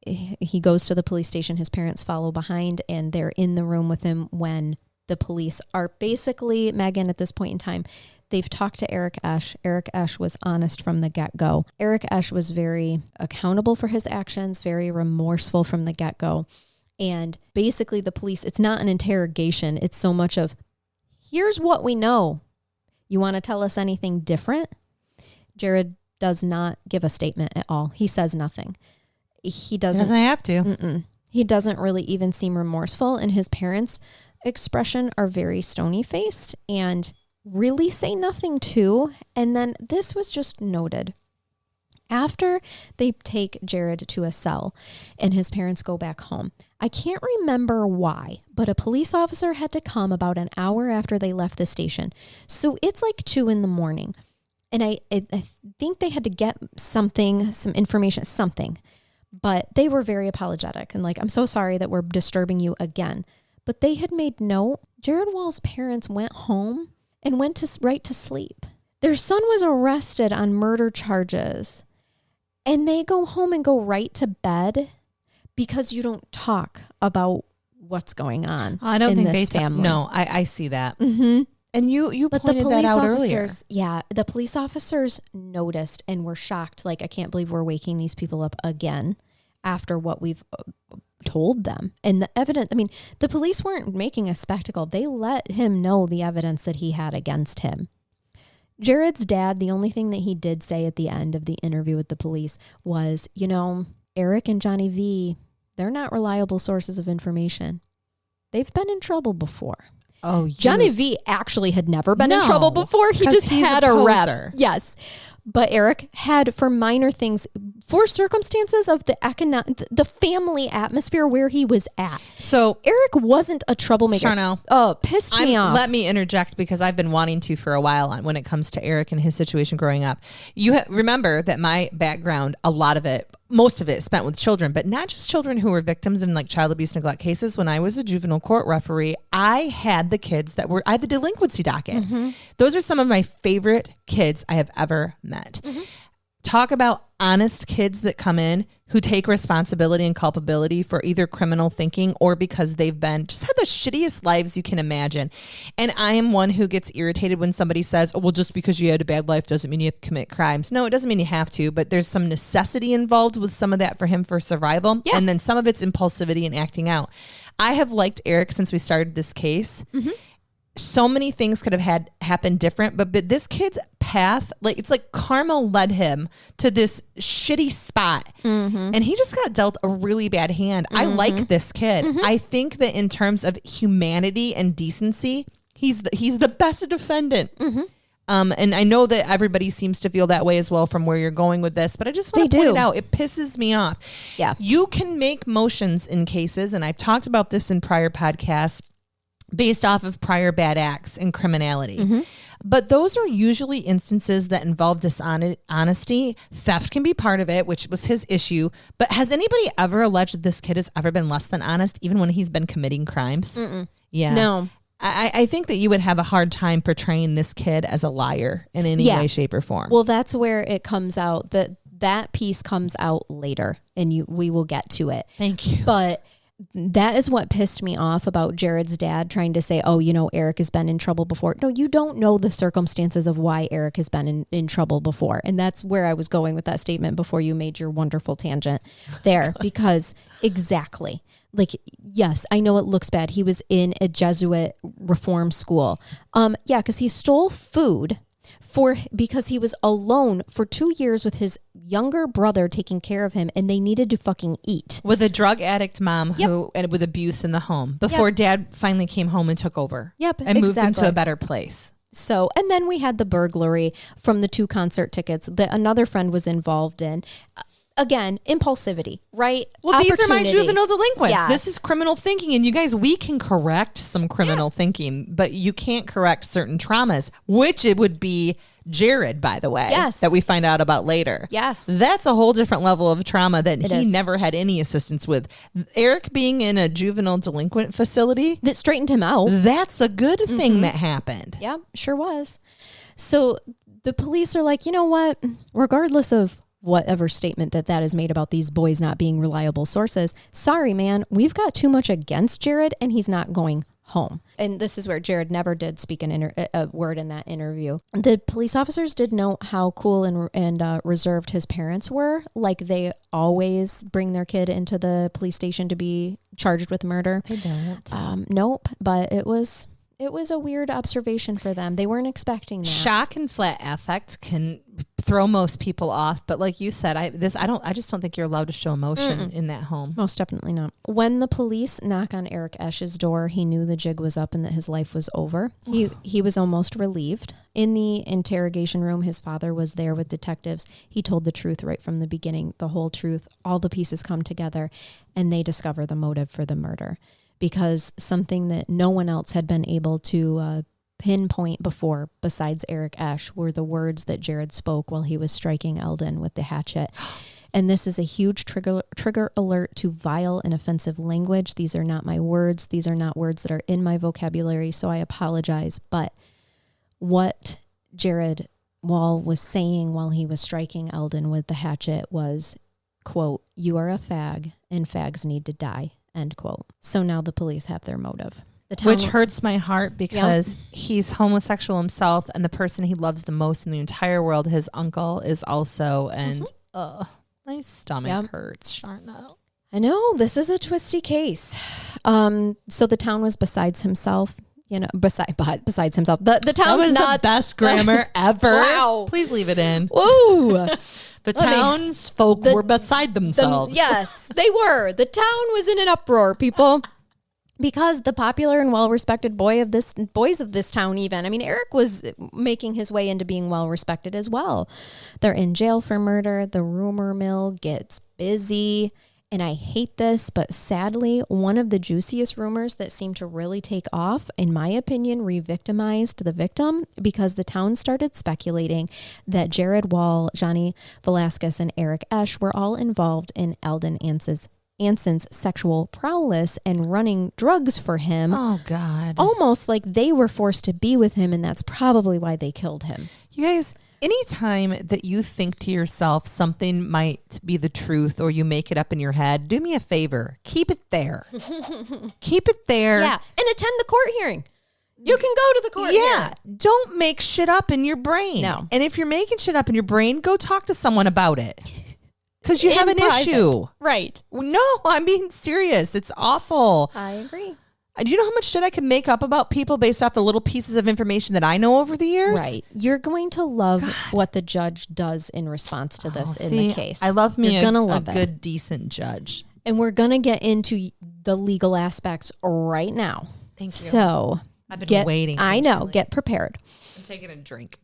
He goes to the police station. His parents follow behind and they're in the room with him when the police are basically, Megan, at this point in time, they've talked to Eric Esch. Eric Esch was honest from the get-go. Eric Esch was very accountable for his actions, very remorseful from the get-go. And basically the police, it's not an interrogation. It's so much of, here's what we know. You want to tell us anything different? Jared does not give a statement at all. He says nothing. He doesn't have to. He doesn't really even seem remorseful. And his parents' expression are very stony-faced and really say nothing too. And then this was just noted. After they take Jared to a cell and his parents go back home, I can't remember why, but a police officer had to come about an hour after they left the station. So it's like 2 a.m. And I think they had to get something, some information, something. But they were very apologetic and like, I'm so sorry that we're disturbing you again. But they had made note. Jared Wall's parents went home and went right to sleep. Their son was arrested on murder charges. And they go home and go right to bed because you don't talk about what's going on. I don't think they family. No, I see that. Mm-hmm. And you pointed that out earlier. Yeah, the police officers noticed and were shocked. Like, I can't believe we're waking these people up again after what we've told them. And the evidence, I mean, the police weren't making a spectacle. They let him know the evidence that he had against him. Jared's dad, the only thing that he did say at the end of the interview with the police was, you know, Eric and Johnny V, they're not reliable sources of information. They've been in trouble before. Oh, Johnny V actually had never been in trouble before. He just had a rep. Yes. But Eric had, for minor things, for circumstances of the family atmosphere where he was at. So Eric wasn't a troublemaker. Charnell. Oh, pissed me off. Let me interject because I've been wanting to for a while when it comes to Eric and his situation growing up. You remember that my background, a lot of it, most of it spent with children, but not just children who were victims in like child abuse neglect cases. When I was a juvenile court referee, I had the kids I had the delinquency docket. Mm-hmm. Those are some of my favorite kids I have ever met. Mm-hmm. Talk about honest kids that come in who take responsibility and culpability for either criminal thinking or because they've just had the shittiest lives you can imagine. And I am one who gets irritated when somebody says, oh, well, just because you had a bad life doesn't mean you have to commit crimes. No, it doesn't mean you have to, but there's some necessity involved with some of that for him for survival. Yeah. And then some of it's impulsivity and acting out. I have liked Eric since we started this case. Mm-hmm. So many things could have happened different, but this kid's path, like it's like karma led him to this shitty spot, and he just got dealt a really bad hand. I like this kid. I think that in terms of humanity and decency, he's the best defendant. And I know that everybody seems to feel that way as well from where you're going with this, but I just want to point it out. It pisses me off. Yeah, you can make motions in cases, and I've talked about this in prior podcasts, based off of prior bad acts and criminality. But those are usually instances that involve dishonesty. Theft can be part of it, which was his issue. But has anybody ever alleged that this kid has ever been less than honest, even when he's been committing crimes? Mm-mm. Yeah. No. I think that you would have a hard time portraying this kid as a liar in any way, shape, or form. Well, that's where it comes out. That piece comes out later, and we will get to it. Thank you. But that is what pissed me off about Jared's dad trying to say, oh, Eric has been in trouble before. No, you don't know the circumstances of why Eric has been in trouble before. And that's where I was going with that statement before you made your wonderful tangent there. Because exactly. Like, yes, I know it looks bad. He was in a Jesuit reform school. Because he stole food because he was alone for 2 years with his younger brother taking care of him, and they needed to fucking eat. With a drug addict mom and with abuse in the home before dad finally came home and took over. And moved him to a better place. So, and then we had the burglary from the 2 concert tickets that another friend was involved in. Again, impulsivity, right? Well, these are my juvenile delinquents. Yes. This is criminal thinking. And you guys, we can correct some criminal thinking, but you can't correct certain traumas, which it would be Jared, by the way, that we find out about later. Yes. That's a whole different level of trauma that he never had any assistance with. Eric being in a juvenile delinquent facility. That straightened him out. That's a good thing that happened. Yeah, sure was. So the police are like, you know what? Regardless of whatever statement that is made about these boys not being reliable sources. Sorry, man, we've got too much against Jared and he's not going home. And this is where Jared never did speak a word in that interview. The police officers did note how cool and reserved his parents were. Like they always bring their kid into the police station to be charged with murder. They don't. Nope. But it was a weird observation for them. They weren't expecting that. Shock and flat affect can throw most people off, but like you said, I just don't think you're allowed to show emotion in that home. Most definitely not. When the police knock on Eric Esch's door, he knew the jig was up and that his life was over. He was almost relieved. In the interrogation room, his father was there with detectives. He told the truth right from the beginning, the whole truth. All the pieces come together, and they discover the motive for the murder. Because something that no one else had been able to pinpoint before, besides Eric Esch, were the words that Jared spoke while he was striking Eldon with the hatchet. And this is a huge trigger alert to vile and offensive language. These are not my words. These are not words that are in my vocabulary, so I apologize. But what Jared Wall was saying while he was striking Eldon with the hatchet was, quote, "You are a fag, and fags need to die." End quote. So now the police have their motive. Which hurts my heart because he's homosexual himself, and the person he loves the most in the entire world, his uncle, is also. And my stomach hurts, Charnell. I know, this is a twisty case. So the town was besides himself. Besides himself. The town's was not the best grammar ever. Wow. Please leave it in. Woo. The townsfolk were beside themselves. Yes, they were. The town was in an uproar, people. Because the popular and well-respected boys of this town even. I mean, Eric was making his way into being well-respected as well. They're in jail for murder. The rumor mill gets busy. And I hate this, but sadly, one of the juiciest rumors that seemed to really take off, in my opinion, re-victimized the victim because the town started speculating that Jared Wall, Johnny Velasquez, and Eric Esch were all involved in Eldon Anson's sexual prowess and running drugs for him. Oh, God. Almost like they were forced to be with him, and that's probably why they killed him. You guys, anytime that you think to yourself something might be the truth or you make it up in your head, do me a favor. Keep it there. Keep it there. Yeah, and attend the court hearing. You can go to the court. Yeah. Don't make shit up in your brain. No. And if you're making shit up in your brain, go talk to someone about it. Because you have an issue. Right. No, I'm being serious. It's awful. I agree. Do you know how much shit I can make up about people based off the little pieces of information that I know over the years? Right. You're going to love what the judge does in response to this in the case. I love me a good, decent judge. And we're going to get into the legal aspects right now. Thank you. So I've been waiting. I know. Get prepared. I'm taking a drink.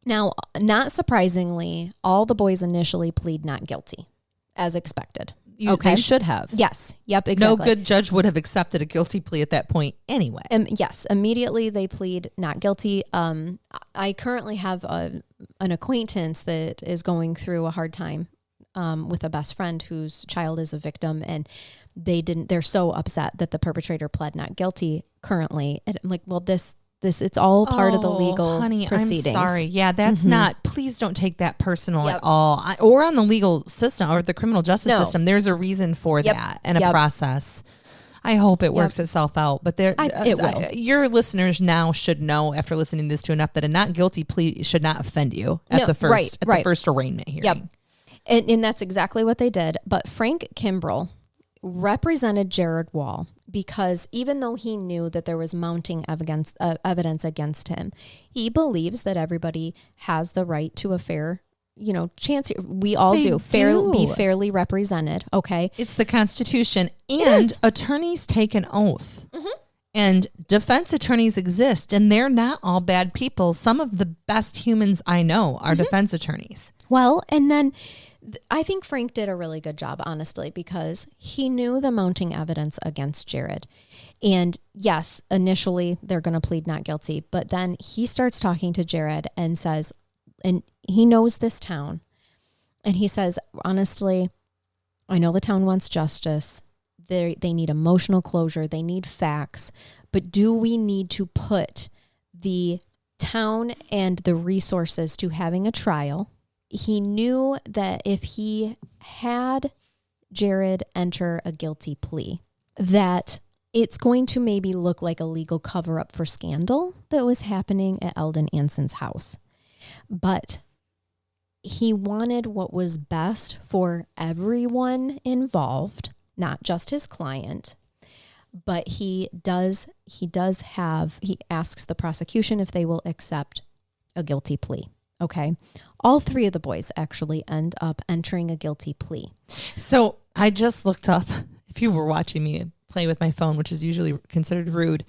Now, not surprisingly, all the boys initially plead not guilty, as expected. They should have. Yes. Yep. Exactly. No good judge would have accepted a guilty plea at that point anyway. Yes. Immediately they plead not guilty. I currently have an acquaintance that is going through a hard time with a best friend whose child is a victim, and they're so upset that the perpetrator pled not guilty currently. And I'm like, well, this it's all part of the legal proceedings. I'm sorry. Yeah, that's not, please don't take that personal at all. Or on the legal system or the criminal justice system. There's a reason for that and a process. I hope it works itself out. But it will. Your listeners now should know, after listening to this to enough, that a not guilty plea should not offend you at the first arraignment hearing. Yep. And that's exactly what they did. But Frank Kimbrell represented Jared Wall because even though he knew that there was mounting evidence against him, he believes that everybody has the right to a fair, chance. We all do. Be fairly represented. Okay. It's the Constitution, and attorneys take an oath. And defense attorneys exist, and they're not all bad people. Some of the best humans I know are defense attorneys. Well, and then I think Frank did a really good job, honestly, because he knew the mounting evidence against Jared. And yes, initially they're going to plead not guilty, but then he starts talking to Jared and says, and he knows this town, and he says, honestly, I know the town wants justice. They need emotional closure. They need facts. But do we need to put the town and the resources to having a trial? He knew that if he had Jared enter a guilty plea, that it's going to maybe look like a legal cover-up for scandal that was happening at Eldon Anson's house. But he wanted what was best for everyone involved, not just his client. But he asks the prosecution if they will accept a guilty plea. Okay. All three of the boys actually end up entering a guilty plea. So I just looked up, if you were watching me play with my phone, which is usually considered rude,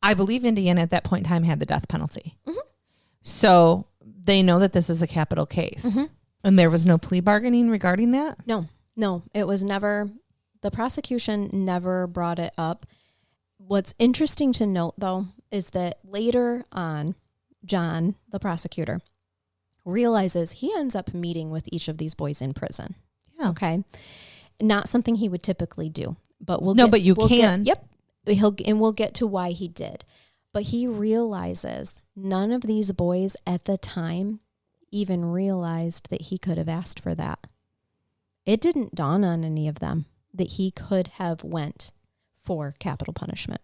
I believe Indiana at that point in time had the death penalty. So they know that this is a capital case. And there was no plea bargaining regarding that? No, it was never, the prosecution never brought it up. What's interesting to note, though, is that later on, John, the prosecutor, realizes he ends up meeting with each of these boys in prison. Yeah. Okay. Not something he would typically do, but we'll can. We'll get to why he did. But he realizes none of these boys at the time even realized that he could have asked for that. It didn't dawn on any of them that he could have went for capital punishment.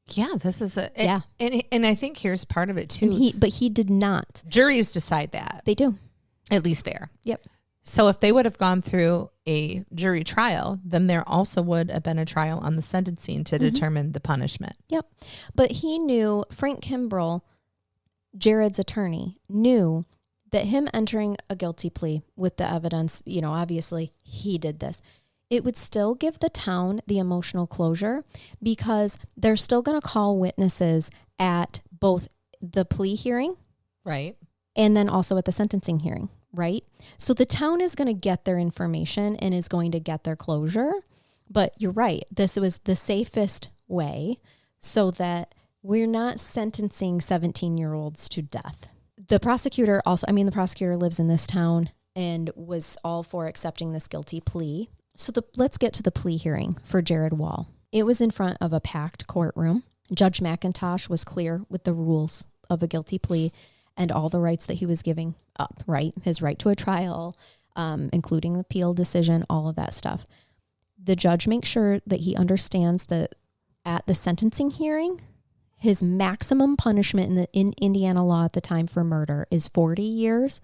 Yeah, this is and I think here's part of it too. But he did not. Juries decide that. They do. At least there. Yep. So if they would have gone through a jury trial, then there also would have been a trial on the sentencing to determine the punishment. Yep. But he knew, Frank Kimbrell, Jared's attorney, knew that him entering a guilty plea with the evidence, obviously he did this, it would still give the town the emotional closure because they're still going to call witnesses at both the plea hearing, right, and then also at the sentencing hearing, right? So the town is going to get their information and is going to get their closure. But you're right. This was the safest way so that we're not sentencing 17-year-olds to death. The prosecutor lives in this town and was all for accepting this guilty plea. So let's get to the plea hearing for Jared Wall. It was in front of a packed courtroom. Judge McIntosh was clear with the rules of a guilty plea and all the rights that he was giving up, right? His right to a trial, including the appeal decision, all of that stuff. The judge makes sure that he understands that at the sentencing hearing, his maximum punishment in Indiana law at the time for murder is 40 years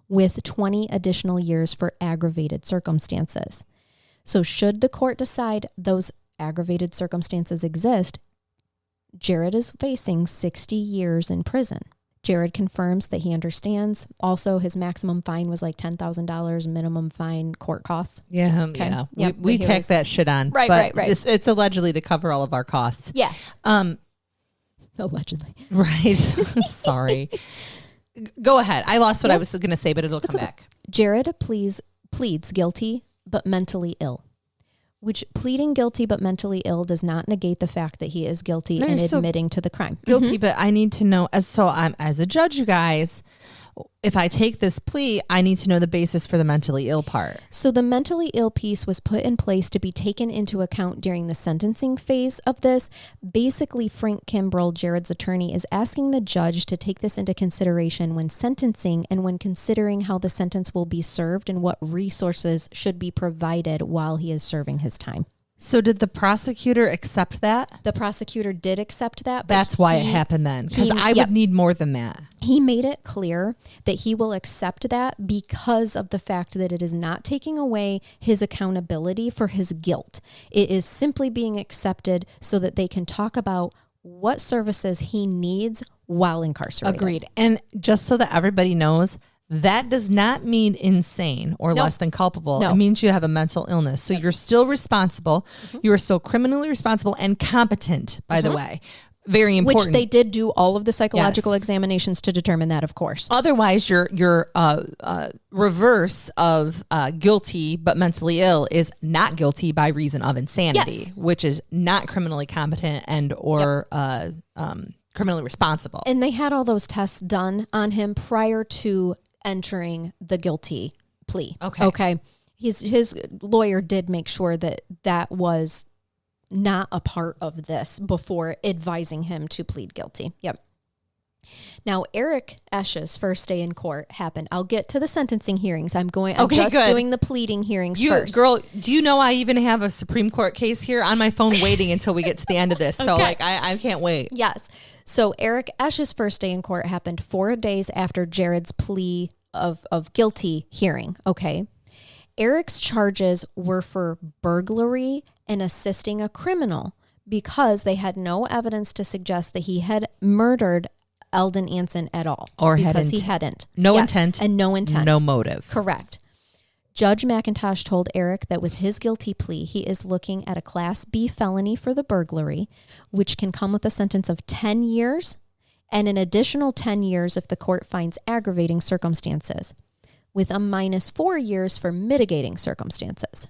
with 20 additional years for aggravated circumstances. So should the court decide those aggravated circumstances exist, Jared is facing 60 years in prison. Jared confirms that he understands. Also, his maximum fine was like $10,000 minimum fine, court costs. Yeah, okay. Yeah. Yep. We tack that shit on. Right. It's allegedly to cover all of our costs. Yeah. Allegedly. Right. Sorry. Go ahead. I lost what I was going to say, but it'll come back. Jared pleads guilty, but mentally ill. Which pleading guilty but mentally ill does not negate the fact that he is guilty and admitting to the crime. Guilty, but I need to know, I'm as a judge, you guys, if I take this plea, I need to know the basis for the mentally ill part. So the mentally ill piece was put in place to be taken into account during the sentencing phase of this. Basically, Frank Kimbrell, Jared's attorney, is asking the judge to take this into consideration when sentencing and when considering how the sentence will be served and what resources should be provided while he is serving his time. So did the prosecutor accept that? The prosecutor did accept that. That's why it happened then, because I would need more than that. He made it clear that he will accept that because of the fact that it is not taking away his accountability for his guilt. It is simply being accepted so that they can talk about what services he needs while incarcerated. Agreed. And just so that everybody knows, that does not mean insane or less than culpable. It means you have a mental illness. So you're still responsible. You are still criminally responsible and competent, by the way. Very important. Which they did do all of the psychological examinations to determine that, of course. Otherwise, your reverse of guilty but mentally ill is not guilty by reason of insanity, which is not criminally competent and or criminally responsible. And they had all those tests done on him prior to entering the guilty plea. Okay. His lawyer did make sure that that was not a part of this before advising him to plead guilty. Yep. Now, Eric Esch's first day in court happened. I'll get to the sentencing hearings. I'm just doing the pleading hearings first. Girl, do you know I even have a Supreme Court case here on my phone waiting until we get to the end of this? So I can't wait. Yes. So Eric Esch's first day in court happened 4 days after Jared's plea of guilty hearing. Okay. Eric's charges were for burglary and assisting a criminal because they had no evidence to suggest that he had murdered Eldon Anson at all. Or because he hadn't. No intent. And no intent. No motive. Correct. Judge McIntosh told Eric that with his guilty plea, he is looking at a Class B felony for the burglary, which can come with a sentence of 10 years and an additional 10 years if the court finds aggravating circumstances, with a -4 years for mitigating circumstances.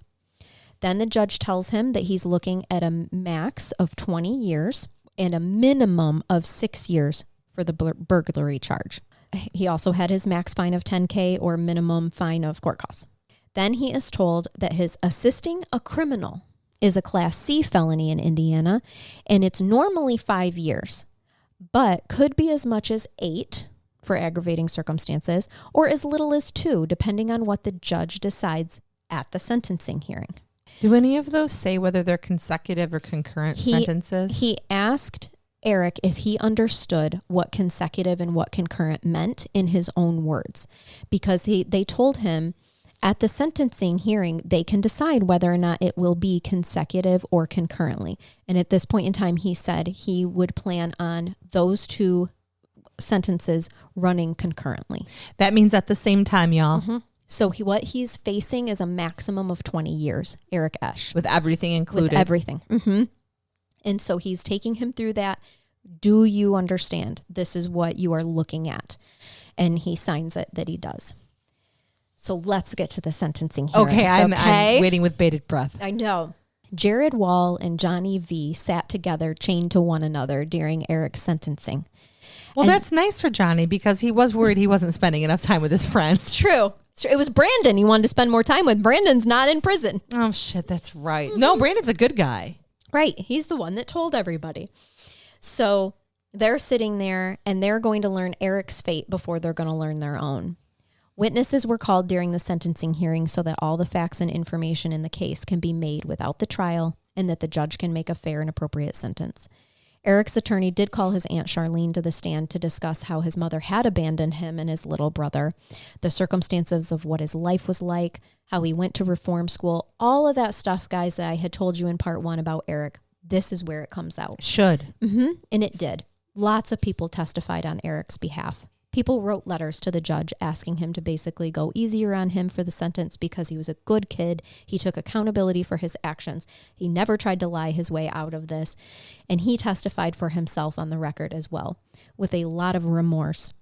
Then the judge tells him that he's looking at a max of 20 years and a minimum of 6 years for the burglary charge. He also had his max fine of $10,000 or minimum fine of court costs. Then he is told that his assisting a criminal is a Class C felony in Indiana, and it's normally 5 years, but could be as much as 8 for aggravating circumstances, or as little as 2, depending on what the judge decides at the sentencing hearing. Do any of those say whether they're consecutive or concurrent sentences? He asked Eric if he understood what consecutive and what concurrent meant in his own words, because they told him at the sentencing hearing, they can decide whether or not it will be consecutive or concurrently. And at this point in time, he said he would plan on those 2 sentences running concurrently. That means at the same time, y'all. Mm-hmm. So what he's facing is a maximum of 20 years, Eric Esch. With everything included. With everything. Mm-hmm. And so he's taking him through that. Do you understand? This is what you are looking at. And he signs it that he does. So let's get to the sentencing hearings. Okay, I'm waiting with bated breath. I know. Jared Wall and Johnny V sat together, chained to one another during Eric's sentencing. Well, that's nice for Johnny because he was worried he wasn't spending enough time with his friends. True. It was Brandon he wanted to spend more time with. Brandon's not in prison. Oh, shit, that's right. Mm-hmm. No, Brandon's a good guy. Right. He's the one that told everybody. So they're sitting there and they're going to learn Eric's fate before they're going to learn their own. Witnesses were called during the sentencing hearing so that all the facts and information in the case can be made without the trial and that the judge can make a fair and appropriate sentence. Eric's attorney did call his Aunt Charlene to the stand to discuss how his mother had abandoned him and his little brother, the circumstances of what his life was like, how he went to reform school, all of that stuff, guys, that I had told you in part 1 about Eric. This is where it comes out. Should. Mm-hmm. And it did. Lots of people testified on Eric's behalf. People wrote letters to the judge asking him to basically go easier on him for the sentence because he was a good kid. He took accountability for his actions. He never tried to lie his way out of this. And he testified for himself on the record as well, with a lot of remorse.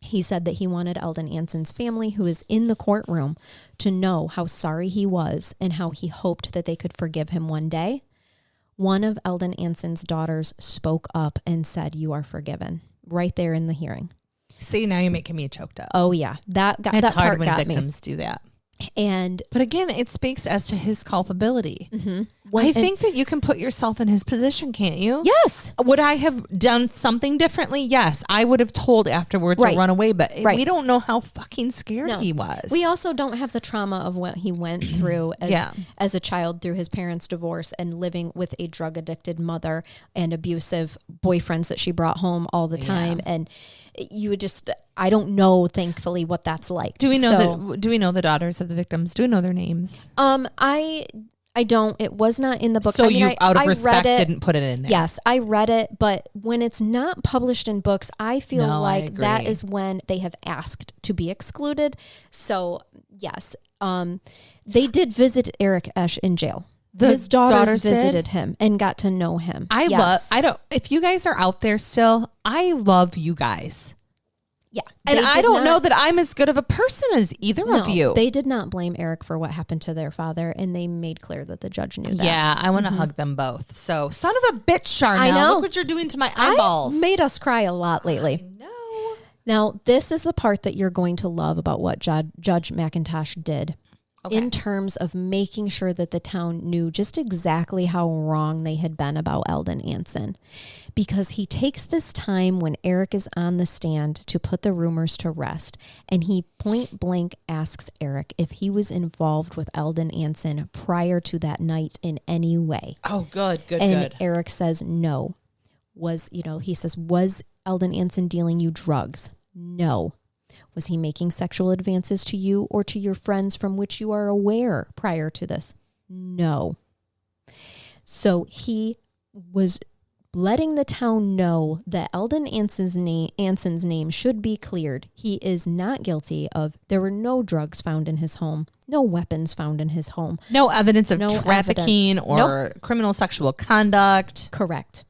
He said that he wanted Eldon Anson's family, who is in the courtroom, to know how sorry he was and how he hoped that they could forgive him one day. One of Eldon Anson's daughters spoke up and said, "You are forgiven," right there in the hearing. See, now you're making me choked up. Oh yeah, that it's hard part when got victims do that. But again, it speaks as to his culpability. I think that you can put yourself in his position, can't you? Yes. Would I have done something differently? Yes. I would have told afterwards to run away, but we don't know how fucking scared he was. We also don't have the trauma of what he went through as a child through his parents' divorce and living with a drug addicted mother and abusive boyfriends that she brought home all the time. And you would just, I don't know, thankfully, what that's like. Do we know do we know the daughters of the victims? Do we know their names? I don't. It was not in the book. So out of respect, didn't put it in there. Yes, I read it, but when it's not published in books, I feel like that is when they have asked to be excluded. So yes, they did visit Eric Esch in jail. His daughters visited him and got to know him. If you guys are out there still, I love you guys. Yeah. And I don't know that I'm as good of a person as either of you. They did not blame Eric for what happened to their father, and they made clear that the judge knew that. Yeah, I want to hug them both. So, son of a bitch, Charnell. I know. Look what you're doing to my eyeballs. Made us cry a lot lately. I know. Now, this is the part that you're going to love about what Judge McIntosh did. Okay. In terms of making sure that the town knew just exactly how wrong they had been about Eldon Anson. Because he takes this time when Eric is on the stand to put the rumors to rest, and he point blank asks Eric if he was involved with Eldon Anson prior to that night in any way. Oh, good. And Eric says no. He says, was Eldon Anson dealing you drugs? No. Was he making sexual advances to you or to your friends from which you are aware prior to this? No. So he was letting the town know that Eldon Anson's name should be cleared. He is not guilty of, there were no drugs found in his home, no weapons found in his home. No evidence of trafficking or criminal sexual conduct. Correct.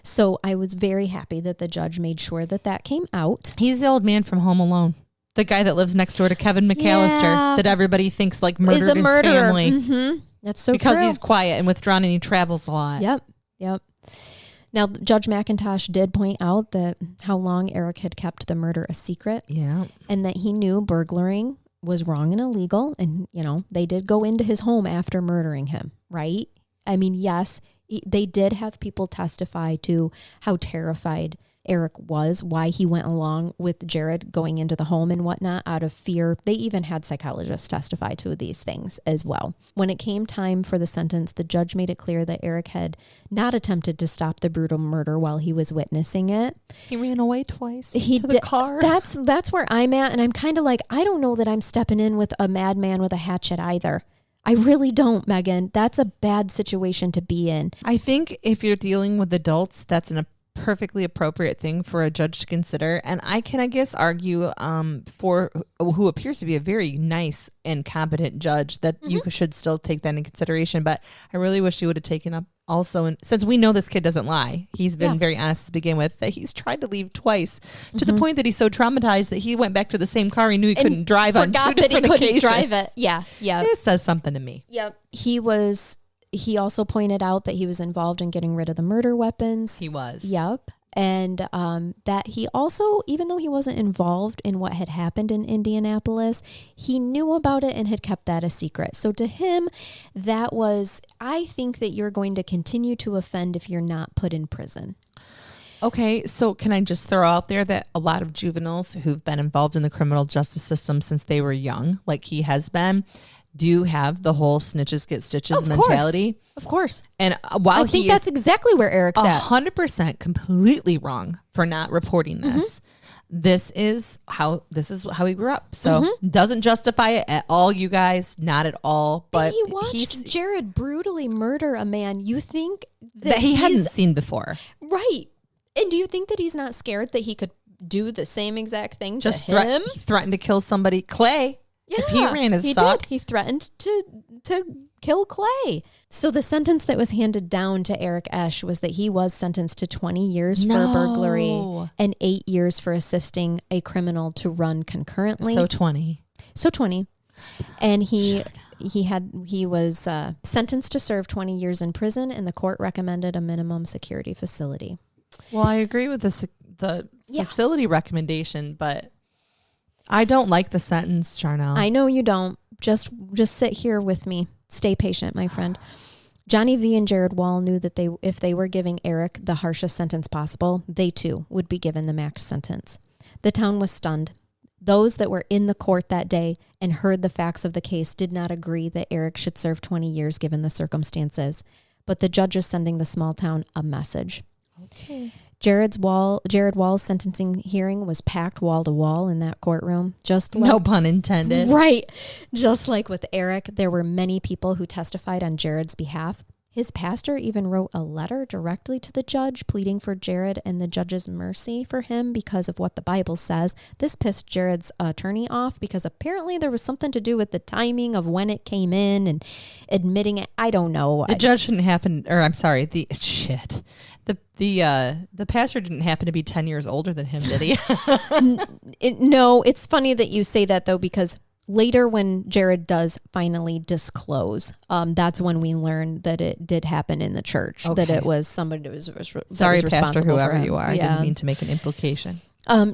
So I was very happy that the judge made sure that came out. He's the old man from Home Alone. The guy that lives next door to Kevin McAllister that everybody thinks murdered his family. Mm-hmm. That's so because true. He's quiet and withdrawn and he travels a lot. Yep. Now, Judge McIntosh did point out that how long Eric had kept the murder a secret. Yeah. And that he knew burglaring was wrong and illegal. And, they did go into his home after murdering him, right? I mean, yes, they did have people testify to how terrified Eric was, why he went along with Jared going into the home and whatnot out of fear. They even had psychologists testify to these things as well. When it came time for the sentence, the judge made it clear that Eric had not attempted to stop the brutal murder while he was witnessing it. He ran away twice. He to the car. That's where I'm at, and I'm kind of like, I don't know that I'm stepping in with a madman with a hatchet either. I really don't, Megan. That's a bad situation to be in. I think if you're dealing with adults, that's a perfectly appropriate thing for a judge to consider. And I guess, argue for who appears to be a very nice and competent judge that you should still take that into consideration. But I really wish he would have taken up also, and since we know this kid doesn't lie, he's been very honest to begin with, that he's tried to leave twice to the point that he's so traumatized that he went back to the same car he knew he couldn't drive on 2 different occasions. Forgot that he couldn't drive it. Yeah. It says something to me. Yep. He also pointed out that he was involved in getting rid of the murder weapons. He was. Yep. And that he also, even though he wasn't involved in what had happened in Indianapolis, he knew about it and had kept that a secret. So to him, that was, I think that you're going to continue to offend if you're not put in prison. Okay, so can I just throw out there that a lot of juveniles who've been involved in the criminal justice system since they were young, like he has been, do have the whole snitches get stitches mentality. Of course. And while I think that's exactly where Eric's at. 100% completely wrong for not reporting this. This is how he grew up. So doesn't justify it at all, you guys. Not at all. But and he watched Jared brutally murder a man you think that he hadn't seen before. Right. And do you think that he's not scared that he could do the same exact thing just to him? He threatened to kill somebody. Clay. Yeah, if he ran his sock. He threatened to kill Clay. So the sentence that was handed down to Eric Esch was that he was sentenced to 20 years for burglary and 8 years for assisting a criminal to run concurrently. So 20. And he was sentenced to serve 20 years in prison, and the court recommended a minimum security facility. Well, I agree with the facility recommendation, but I don't like the sentence, Charnell. I know you don't. Just sit here with me. Stay patient, my friend. Johnny V and Jared Wall knew that if they were giving Eric the harshest sentence possible, they too would be given the max sentence. The town was stunned. Those that were in the court that day and heard the facts of the case did not agree that Eric should serve 20 years given the circumstances. But the judge is sending the small town a message. Okay. Jared Wall's sentencing hearing was packed wall to wall in that courtroom. No pun intended. Right. Just like with Eric, there were many people who testified on Jared's behalf. His pastor even wrote a letter directly to the judge pleading for Jared and the judge's mercy for him because of what the Bible says. This pissed Jared's attorney off because apparently there was something to do with the timing of when it came in and admitting it. I don't know. The judge didn't happen, or I'm sorry, the pastor didn't happen to be 10 years older than him, did he? No, it's funny that you say that though, because later when Jared does finally disclose, that's when we learn that it did happen in the church, that it was somebody that was sorry, was pastor, whoever you are. Yeah. I didn't mean to make an implication.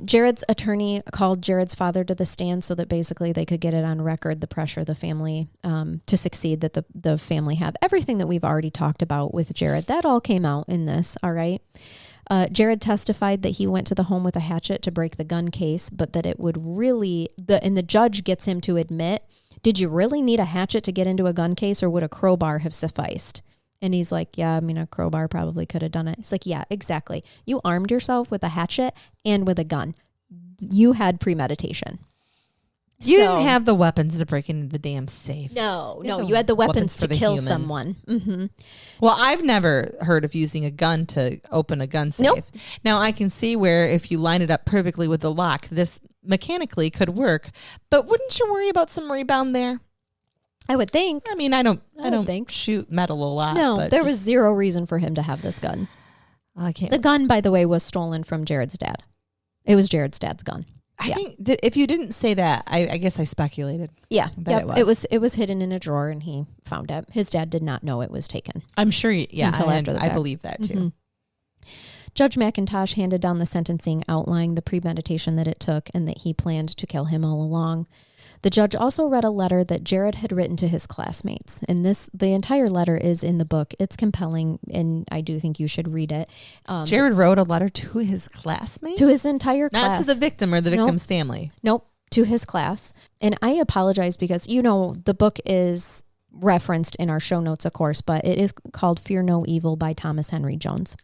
Jared's attorney called Jared's father to the stand so that basically they could get it on record, the pressure the family to succeed that the family have. Everything that we've already talked about with Jared, that all came out in this, all right? Jared testified that he went to the home with a hatchet to break the gun case, but that it would really, and the judge gets him to admit, did you really need a hatchet to get into a gun case, or would a crowbar have sufficed? And he's like, yeah, I mean, a crowbar probably could have done it. It's like, yeah, exactly. You armed yourself with a hatchet and with a gun. You had premeditation. You didn't have the weapons to break into the damn safe. No, you had the weapons to kill someone. Mm-hmm. Well, I've never heard of using a gun to open a gun safe. Nope. Now, I can see where if you line it up perfectly with the lock, this mechanically could work. But wouldn't you worry about some rebound there? I would think. I mean, I don't shoot metal a lot. No, but there was zero reason for him to have this gun. I can't. The gun, by the way, was stolen from Jared's dad. It was Jared's dad's gun. I think if you didn't say that, I guess I speculated. Yeah, it was hidden in a drawer, and he found it. His dad did not know it was taken. I'm sure. Until after the fact. I believe that too. Mm-hmm. Judge McIntosh handed down the sentencing, outlining the premeditation that it took, and that he planned to kill him all along. The judge also read a letter that Jared had written to his classmates. And the entire letter is in the book. It's compelling, and I do think you should read it. Jared wrote a letter to his classmates? To his entire class. Not to the victim or the victim's family? Nope, to his class. And I apologize because, the book is referenced in our show notes, of course, but it is called Fear No Evil by Thomas Henry Jones.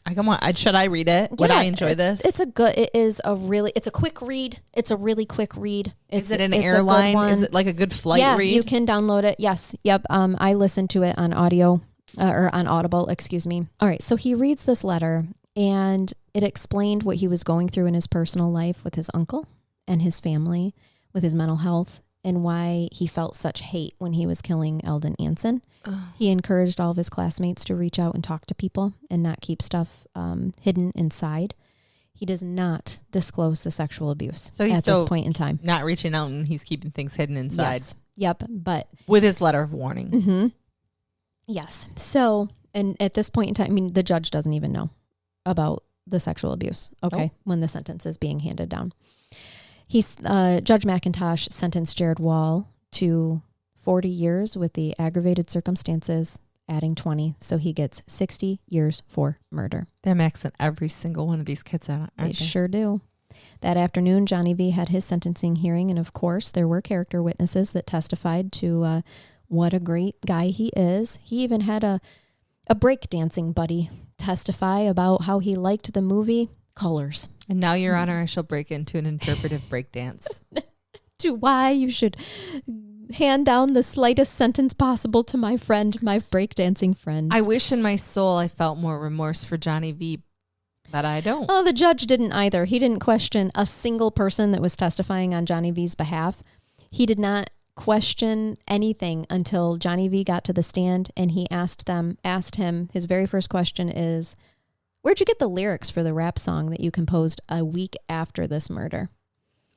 Should I read it? Would I enjoy this? It's a quick read. It's a really quick read. Is it an airline? Is it like a good flight read? Yeah, you can download it. Yes. Yep. I listened to it on audio or on Audible, excuse me. All right. So he reads this letter, and it explained what he was going through in his personal life with his uncle and his family, with his mental health, and why he felt such hate when he was killing Eldon Anson. He encouraged all of his classmates to reach out and talk to people and not keep stuff hidden inside. He does not disclose the sexual abuse at this point in time. Not reaching out, and he's keeping things hidden inside. Yes. Yep. But with his letter of warning. Mm-hmm. Yes. So, and at this point in time, the judge doesn't even know about the sexual abuse. Okay. Nope. When the sentence is being handed down. Judge McIntosh sentenced Jared Wall to 40 years with the aggravated circumstances, adding 20. So he gets 60 years for murder. They're maxing every single one of these kids out, aren't they? Sure do. That afternoon, Johnny V had his sentencing hearing. And of course, there were character witnesses that testified to what a great guy he is. He even had a breakdancing buddy testify about how he liked the movie Colors. And now, Your Honor, I shall break into an interpretive breakdance. To why you should hand down the slightest sentence possible to my breakdancing friend. I wish in my soul I felt more remorse for Johnny V, but I don't. Oh, the judge didn't either. He didn't question a single person that was testifying on Johnny V's behalf. He did not question anything until Johnny V got to the stand, and he asked him, his very first question is, where'd you get the lyrics for the rap song that you composed a week after this murder?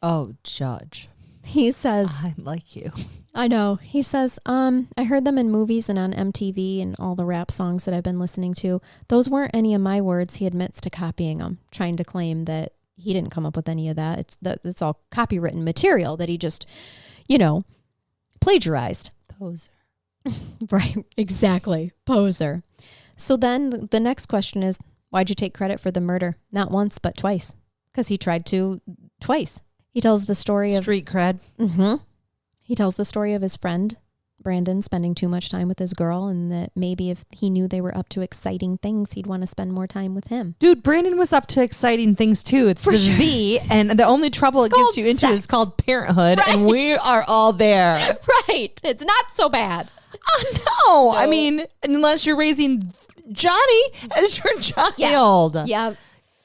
Oh, Judge. He says, I like you. I know. He says, I heard them in movies and on MTV and all the rap songs that I've been listening to. Those weren't any of my words. He admits to copying them, trying to claim that he didn't come up with any of that. It's all copywritten material that he just, plagiarized. Poser. Right. Exactly. Poser. So then the next question is, why'd you take credit for the murder? Not once, but twice. Because he tried to twice. He tells the story of street cred. Mm-hmm. He tells the story of his friend, Brandon, spending too much time with his girl, and that maybe if he knew they were up to exciting things, he'd want to spend more time with him. Dude, Brandon was up to exciting things too. It's for the sure. V, and the only trouble it gets you into is called parenthood, right. And we are all there. Right. It's not so bad. Oh, no. I mean, unless you're raising Johnny as your child. Yeah.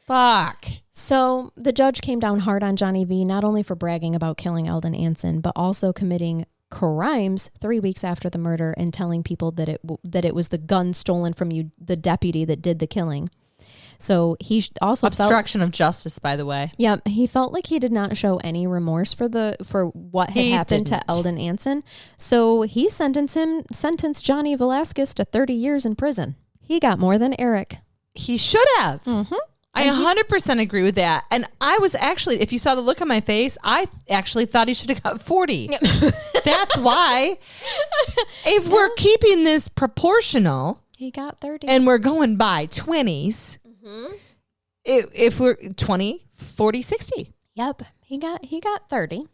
Fuck. So the judge came down hard on Johnny V, not only for bragging about killing Eldon Anson, but also committing crimes 3 weeks after the murder and telling people that it was the gun stolen from the deputy that did the killing. So he also obstruction of justice, by the way. Yeah, he felt like he did not show any remorse for what had happened to Eldon Anson. So he sentenced Johnny Velasquez to 30 years in prison. He got more than Eric. He should have. Mm-hmm. I 100% agree with that. And I was actually, if you saw the look on my face, I actually thought he should have got 40. Yep. That's why. If we're keeping this proportional. He got 30. And we're going by 20s. Mm-hmm. If we're 20, 40, 60. Yep. He got 30.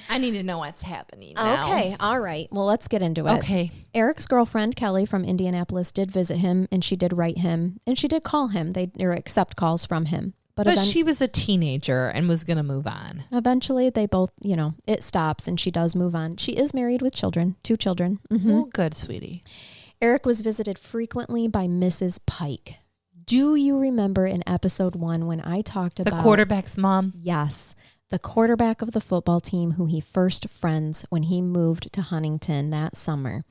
I need to know what's happening now. Okay. All right. Well, let's get into it. Okay. Eric's girlfriend, Kelly, from Indianapolis, did visit him, and she did write him, and she did call him. They accept calls from him. But she was a teenager and was going to move on. Eventually, they both, it stops, and she does move on. She is married with children, 2 children. Mm-hmm. Oh, good, sweetie. Eric was visited frequently by Mrs. Pike. Do you remember in episode 1 when I talked about... The quarterback's mom? Yes. The quarterback of the football team who he first friends when he moved to Huntington that summer.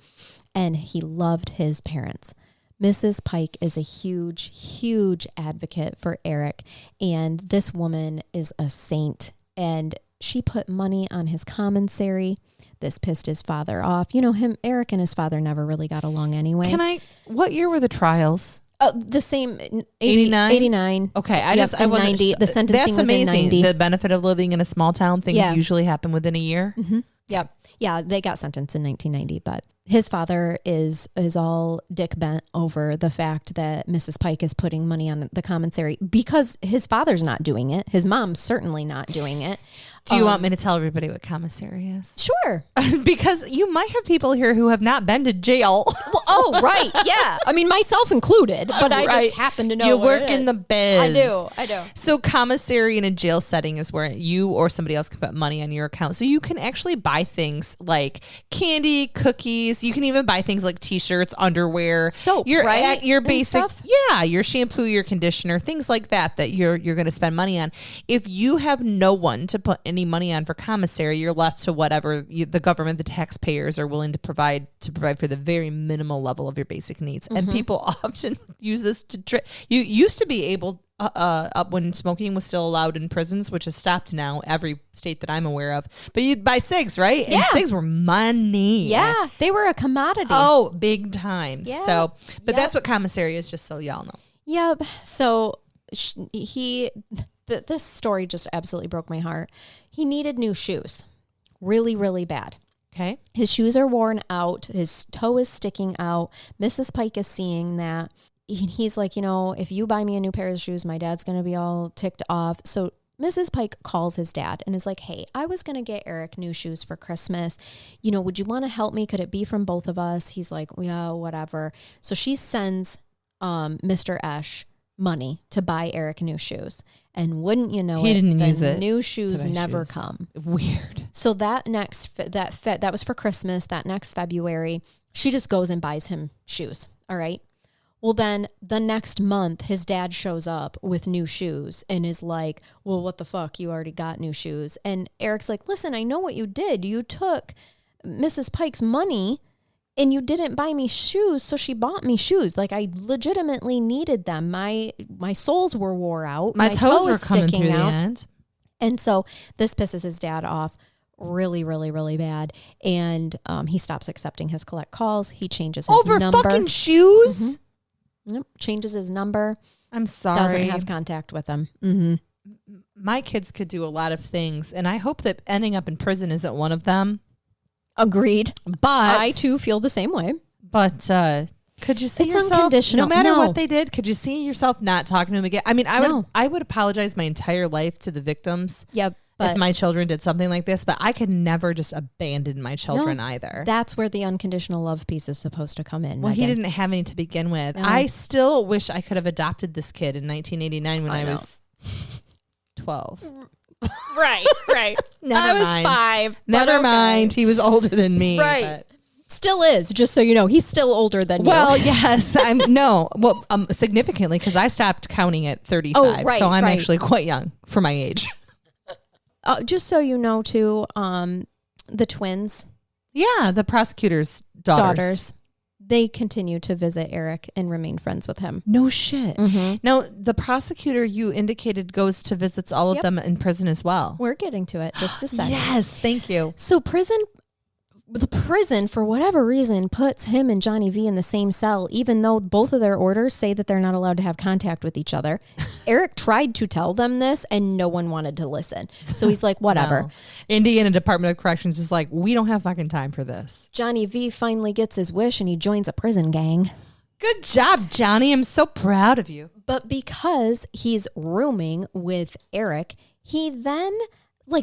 And he loved his parents. Mrs. Pike is a huge, huge advocate for Eric. And this woman is a saint. And she put money on his commissary. This pissed his father off. Eric and his father never really got along anyway. What year were the trials? The same 89. 89. Okay, I wasn't 90. The sentencing was in 90. The amazing. benefit of living in a small town, things usually happen within a year. Mm-hmm. Yep. Yeah, they got sentenced in 1990, but his father is all dick bent over the fact that Mrs. Pike is putting money on the commissary because his father's not doing it. His mom's certainly not doing it. Do you want me to tell everybody what commissary is? Sure. Because you might have people here who have not been to jail. Well, right. Yeah. I mean, myself included, but I just happen to know you work in the biz. I do. So commissary in a jail setting is where you or somebody else can put money on your account. So you can actually buy things like candy, cookies. You can even buy things like t-shirts, underwear, soap, your basic stuff? your shampoo, your conditioner, things like that you're going to spend money on. If you have no one to put any money on for commissary, you're left to whatever the government, the taxpayers are willing to provide for the very minimal level of your basic needs. Mm-hmm. And people often use this to you used to be able up when smoking was still allowed in prisons, which has stopped now, every state that I'm aware of. But you'd buy cigs, right? Yeah. And cigs were money. Yeah, they were a commodity. Oh, big time. Yeah. So, but that's what commissary is, just so y'all know. Yep. So this story just absolutely broke my heart. He needed new shoes. Really, really bad. Okay. His shoes are worn out. His toe is sticking out. Mrs. Pike is seeing that. He's like, if you buy me a new pair of shoes, my dad's going to be all ticked off. So Mrs. Pike calls his dad and is like, hey, I was going to get Eric new shoes for Christmas. Would you want to help me? Could it be from both of us? He's like, yeah, whatever. So she sends Mr. Esch money to buy Eric new shoes. And wouldn't you know, he didn't use it. New shoes never come. Weird. So that was for Christmas. That next February, she just goes and buys him shoes. All right. Well, then the next month, his dad shows up with new shoes and is like, well, what the fuck? You already got new shoes. And Eric's like, listen, I know what you did. You took Mrs. Pike's money and you didn't buy me shoes, so she bought me shoes. Like, I legitimately needed them. My soles were wore out. My toes were coming through the end. And so this pisses his dad off really, really, really bad. And he stops accepting his collect calls. He changes his number. Over fucking shoes? Mm-hmm. Yep. Changes his number. I'm sorry. Doesn't have contact with him. Mm-hmm. My kids could do a lot of things, and I hope that ending up in prison isn't one of them. Agreed. But I too feel the same way. But could you see it's yourself, unconditional. no matter what they did, could you see yourself not talking to them again? I mean, I would apologize my entire life to the victims. Yep. If my children did something like this, but I could never just abandon my children either. That's where the unconditional love piece is supposed to come in. Well, Megan. He didn't have any to begin with. No. I still wish I could have adopted this kid in 1989 when I was 12. Right. I was 5. Never mind. He was older than me. Right. But. Still is, just so you know. He's still older than you. Well, yes. Significantly, because I stopped counting at 35. Oh, right, so I'm actually quite young for my age. Just so you know, too, the twins. Yeah, the prosecutor's daughters. They continue to visit Eric and remain friends with him. No shit. Mm-hmm. Now, the prosecutor you indicated goes to visits all of them in prison as well. We're getting to it just a second. Yes, thank you. So the prison, for whatever reason, puts him and Johnny V in the same cell, even though both of their orders say that they're not allowed to have contact with each other. Eric tried to tell them this, and no one wanted to listen. So he's like, whatever. No. Indiana Department of Corrections is like, we don't have fucking time for this. Johnny V finally gets his wish, and he joins a prison gang. Good job, Johnny. I'm so proud of you. But because he's rooming with Eric, he then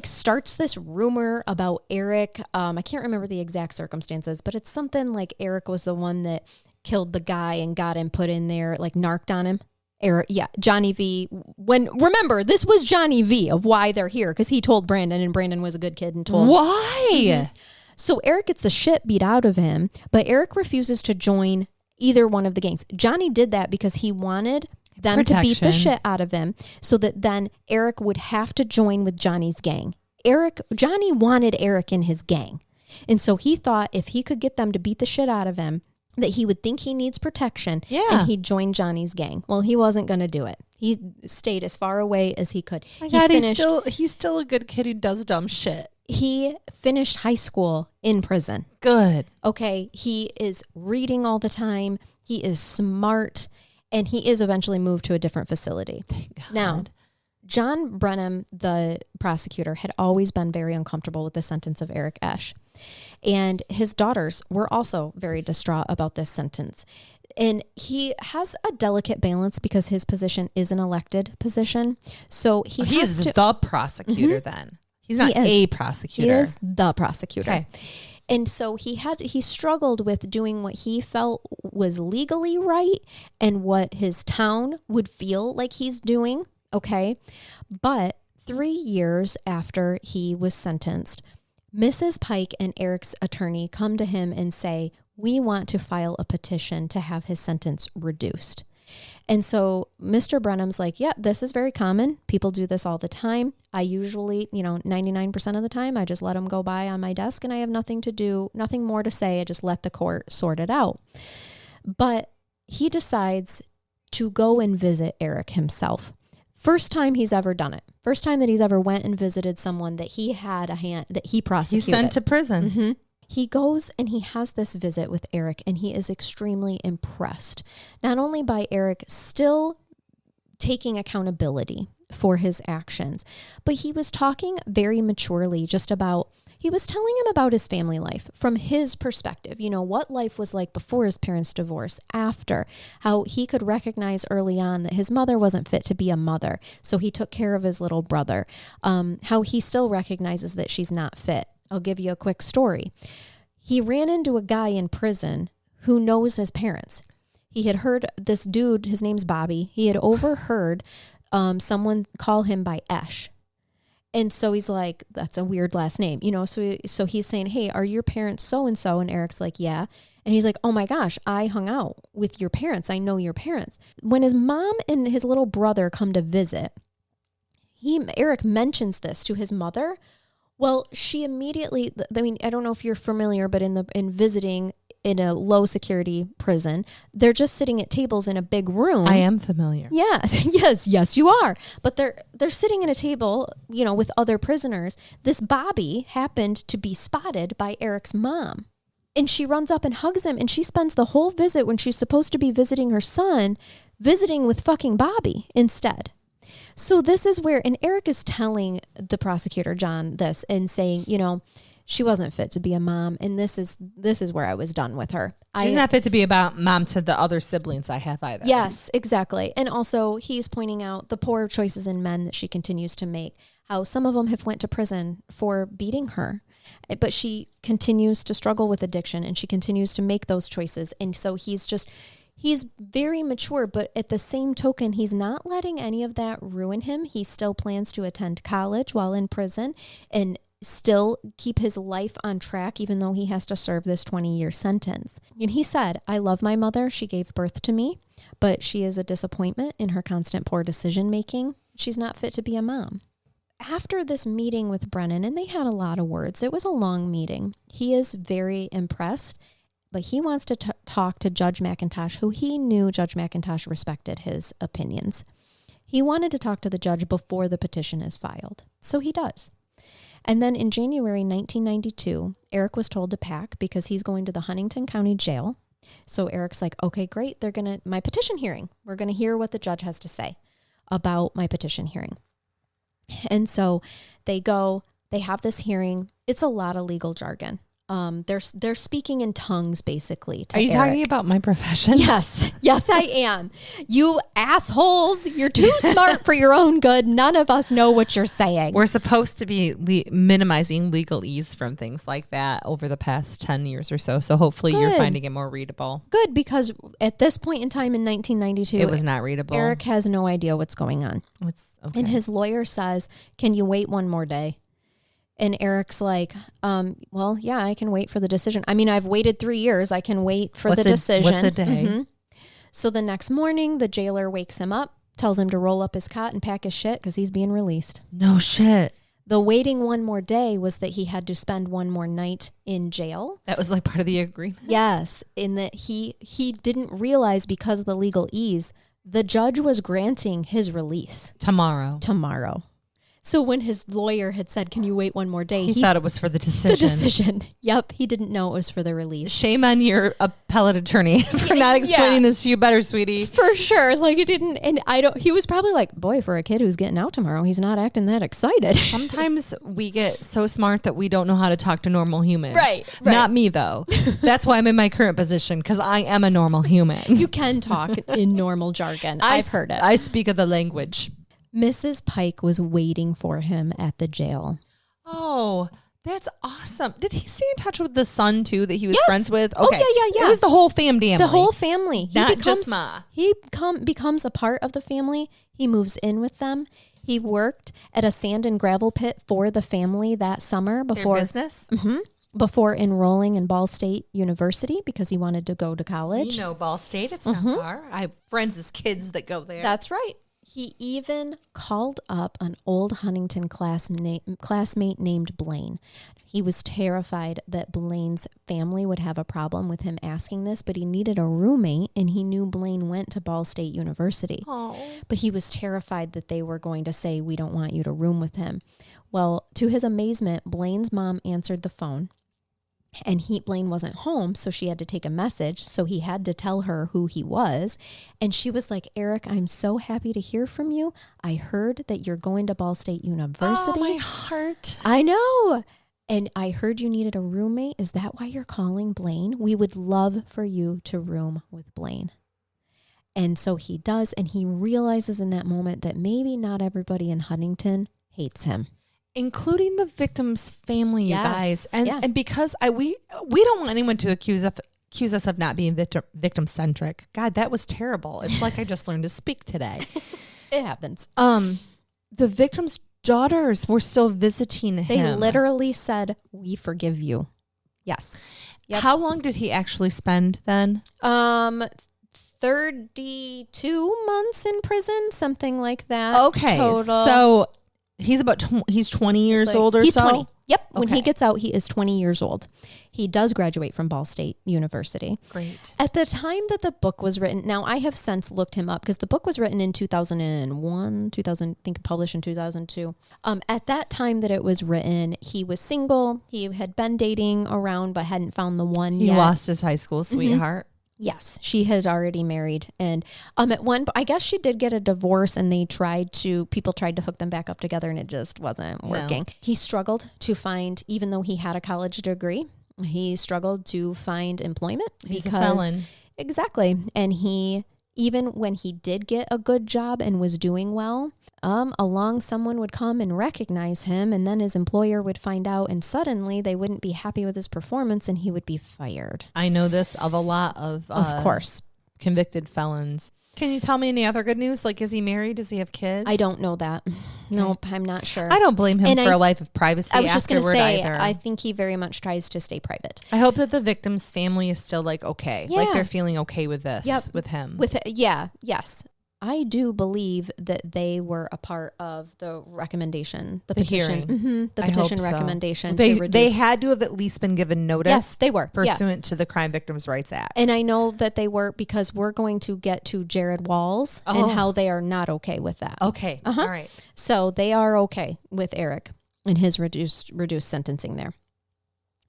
starts this rumor about Eric. I can't remember the exact circumstances, but it's something like Eric was the one that killed the guy and got him put in there, narked on him. Eric, yeah, Johnny V. Remember, this was Johnny V of why they're here, because he told Brandon, and Brandon was a good kid and told. Why? Mm-hmm. So Eric gets the shit beat out of him, but Eric refuses to join either one of the gangs. Johnny did that because he wanted them to beat the shit out of him, so that then Eric would have to join with Johnny's gang. Johnny wanted Eric in his gang. And so he thought if he could get them to beat the shit out of him, that he would think he needs protection, and he'd join Johnny's gang. Well, he wasn't going to do it. He stayed as far away as he could. He's still a good kid who does dumb shit. He finished high school in prison. Good. Okay. He is reading all the time. He is smart. And he is eventually moved to a different facility. Thank God. Now, John Brenham, the prosecutor, had always been very uncomfortable with the sentence of Eric Esch. And his daughters were also very distraught about this sentence. And he has a delicate balance because his position is an elected position. So he's the prosecutor then. He's not a prosecutor. He is the prosecutor. Okay. And so he struggled with doing what he felt was legally right and what his town would feel like he's doing. Okay. But 3 years after he was sentenced, Mrs. Pike and Eric's attorney come to him and say, we want to file a petition to have his sentence reduced. And so Mr. Brenham's like, yeah, this is very common. People do this all the time. I usually, 99% of the time, I just let them go by on my desk and I have nothing more to say. I just let the court sort it out. But he decides to go and visit Eric himself. First time he's ever done it. First time that he's ever went and visited someone that he had a hand, that he prosecuted. He's sent to prison. Mm-hmm. He goes and he has this visit with Eric, and he is extremely impressed, not only by Eric still taking accountability for his actions, but he was talking very maturely he was telling him about his family life from his perspective, what life was like before his parents' divorce, after, how he could recognize early on that his mother wasn't fit to be a mother, so he took care of his little brother, how he still recognizes that she's not fit. I'll give you a quick story. He ran into a guy in prison who knows his parents. He had heard this dude, his name's Bobby. He had overheard someone call him by Esch. And so he's like, that's a weird last name, so he's saying, hey, are your parents so-and-so? And Eric's like, yeah. And he's like, oh my gosh, I hung out with your parents. I know your parents. When his mom and his little brother come to visit, Eric mentions this to his mother. Well, she immediately, I mean, I don't know if you're familiar, but in visiting in a low security prison, they're just sitting at tables in a big room. I am familiar. Yeah. Yes, you are. But they're sitting at a table, with other prisoners. This Bobby happened to be spotted by Eric's mom. And she runs up and hugs him, and she spends the whole visit when she's supposed to be visiting her son, visiting with fucking Bobby instead. So this is where, and Eric is telling the prosecutor, John, this and saying, she wasn't fit to be a mom. And this is where I was done with her. She's not fit to be a mom to the other siblings I have either. Yes, exactly. And also he's pointing out the poor choices in men that she continues to make, how some of them have went to prison for beating her, but she continues to struggle with addiction and she continues to make those choices. And so he's very mature, but at the same token, he's not letting any of that ruin him. He still plans to attend college while in prison and still keep his life on track, even though he has to serve this 20-year sentence. And he said, I love my mother. She gave birth to me, but she is a disappointment in her constant poor decision-making. She's not fit to be a mom. After this meeting with Brennan, and they had a lot of words, it was a long meeting. He is very impressed, but he wants to talk to Judge McIntosh, who he knew Judge McIntosh respected his opinions. He wanted to talk to the judge before the petition is filed. So he does. And then in January 1992, Eric was told to pack because he's going to the Huntington County Jail. So Eric's like, okay, great. My petition hearing. We're going to hear what the judge has to say about my petition hearing. And so they have this hearing. It's a lot of legal jargon. They're speaking in tongues, basically. Are you talking about my profession? Yes, I am. You assholes, you're too smart for your own good. None of us know what you're saying. We're supposed to be minimizing legalese from things like that over the past 10 years or so. So hopefully you're finding it more readable. Good, because at this point in time in 1992, it was not readable. Eric has no idea what's going on. Okay. And his lawyer says, can you wait one more day? And Eric's like, well, yeah, I can wait for the decision. I mean, I've waited 3 years. I can wait for the decision. What's a day? Mm-hmm. So the next morning, the jailer wakes him up, tells him to roll up his cot and pack his shit because he's being released. No shit. The waiting one more day was that he had to spend one more night in jail. That was like part of the agreement? Yes. In that he didn't realize because of the legalese, the judge was granting his release. Tomorrow. So when his lawyer had said, can you wait one more day? He thought it was for the decision. The decision. Yep. He didn't know it was for the release. Shame on your appellate attorney for not explaining this to you better, sweetie. For sure. Like it didn't. And he was probably like, boy, for a kid who's getting out tomorrow, he's not acting that excited. Sometimes we get so smart that we don't know how to talk to normal humans. Right. Not me though. That's why I'm in my current position, because I am a normal human. You can talk in normal jargon. I've heard it. I speak of the language. Mrs. Pike was waiting for him at the jail. Oh, that's awesome. Did he stay in touch with the son too that he was friends with? Okay. Oh, yeah. It was the whole family. The whole family. Not just Ma. He becomes a part of the family. He moves in with them. He worked at a sand and gravel pit for the family that summer before their business. Mm-hmm, before enrolling in Ball State University because he wanted to go to college. You know Ball State. It's not far. I have friends as kids that go there. That's right. He even called up an old Huntington classmate named Blaine. He was terrified that Blaine's family would have a problem with him asking this, but he needed a roommate, and he knew Blaine went to Ball State University. Oh. But he was terrified that they were going to say, we don't want you to room with him. Well, to his amazement, Blaine's mom answered the phone. And Blaine wasn't home, so she had to take a message. So he had to tell her who he was. And she was like, Eric, I'm so happy to hear from you. I heard that you're going to Ball State University. Oh, my heart. I know. And I heard you needed a roommate. Is that why you're calling Blaine? We would love for you to room with Blaine. And so he does. And he realizes in that moment that maybe not everybody in Huntington hates him. Including the victim's family, you guys. And because we don't want anyone to accuse us of not being victim-centric. God, that was terrible. It's like I just learned to speak today. It happens. The victim's daughters were still visiting him. They literally said, we forgive you. Yes. Yep. How long did he actually spend then? 32 months in prison, something like that. Okay. Total. So he's 20 years old or he's so? 20. Yep. When he gets out, he is 20 years old. He does graduate from Ball State University. Great. At the time that the book was written, now I have since looked him up because the book was written in 2001, I think published in 2002. At that time that it was written, he was single. He had been dating around but hadn't found the one yet. He lost his high school sweetheart. Yes, she had already married. And at one, I guess she did get a divorce and people tried to hook them back up together and it just wasn't working. No. He struggled to find, even though he had a college degree, he struggled to find employment. He's a felon. Exactly. And even when he did get a good job and was doing well, along someone would come and recognize him, and then his employer would find out, and suddenly they wouldn't be happy with his performance and he would be fired. I know this of a lot of course, convicted felons. Can you tell me any other good news? Like, is he married? Does he have kids? I don't know that. Okay. Nope, I'm not sure. I don't blame him for a life of privacy. I was just going to say, either. I think he very much tries to stay private. I hope that the victim's family is still like, okay. Yeah. Like they're feeling okay with this, with him. Yes. I do believe that they were a part of the recommendation, the petition, the petition recommendation. So. They had to have at least been given notice. Yes, they were. Pursuant to the Crime Victims' Rights Act. And I know that they were, because we're going to get to Jared Walls and how they are not okay with that. Okay. All right. So they are okay with Eric and his reduced sentencing there.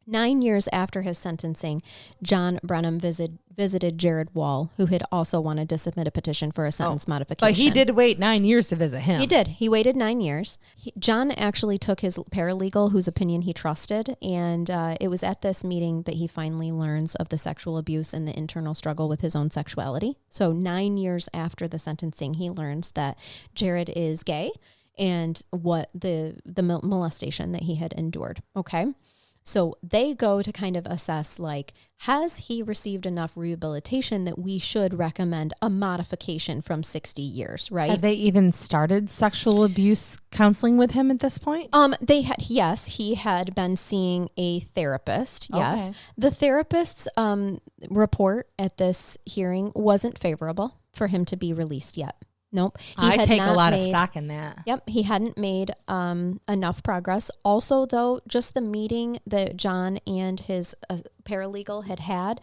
9 years after his sentencing, John Brenham visited Jared Wall, who had also wanted to submit a petition for a sentence modification. But he did wait 9 years to visit him. He did. He waited 9 years. John actually took his paralegal, whose opinion he trusted, and it was at this meeting that he finally learns of the sexual abuse and the internal struggle with his own sexuality. So 9 years after the sentencing, he learns that Jared is gay and what the molestation that he had endured. Okay. So they go to kind of assess, like, has he received enough rehabilitation that we should recommend a modification from 60 years, right? Have they even started sexual abuse counseling with him at this point? Yes, he had been seeing a therapist. Yes. Okay. The therapist's report at this hearing wasn't favorable for him to be released yet. Nope. I take a lot of stock in that. Yep. He hadn't made enough progress. Also, though, just the meeting that John and his paralegal had,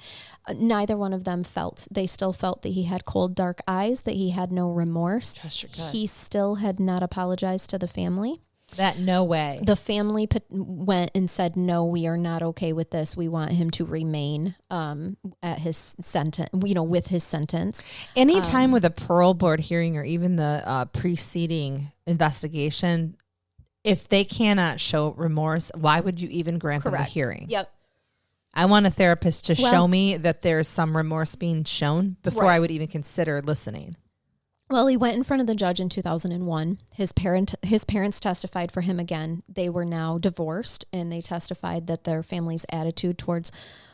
neither one of them they still felt that he had cold, dark eyes, that he had no remorse. Trust your gut. He still had not apologized to the family. That no way. The family went and said, no, we are not okay with this. We want him to remain at his sentence, with his sentence. Anytime with a parole board hearing or even the preceding investigation, if they cannot show remorse, why would you even grant them a hearing? Yep. I want a therapist to show me that there's some remorse being shown before I would even consider listening. Well, he went in front of the judge in 2001. His parents testified for him again. They were now divorced, and they testified that their family's attitude towards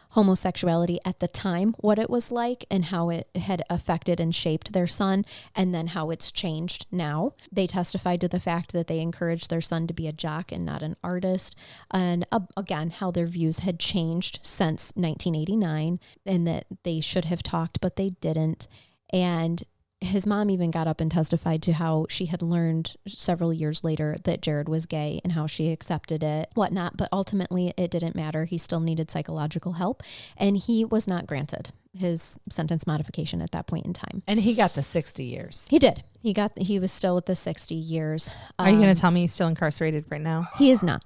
homosexuality at the time, what it was like, and how it had affected and shaped their son, and then how it's changed now. They testified to the fact that they encouraged their son to be a jock and not an artist, and again, how their views had changed since 1989, and that they should have talked, but they didn't. And his mom even got up and testified to how she had learned several years later that Jared was gay and how she accepted it, whatnot. But ultimately, it didn't matter. He still needed psychological help, and he was not granted his sentence modification at that point in time. And he got the 60 years. He did. He was still with the 60 years. Are you going to tell me he's still incarcerated right now? He is not.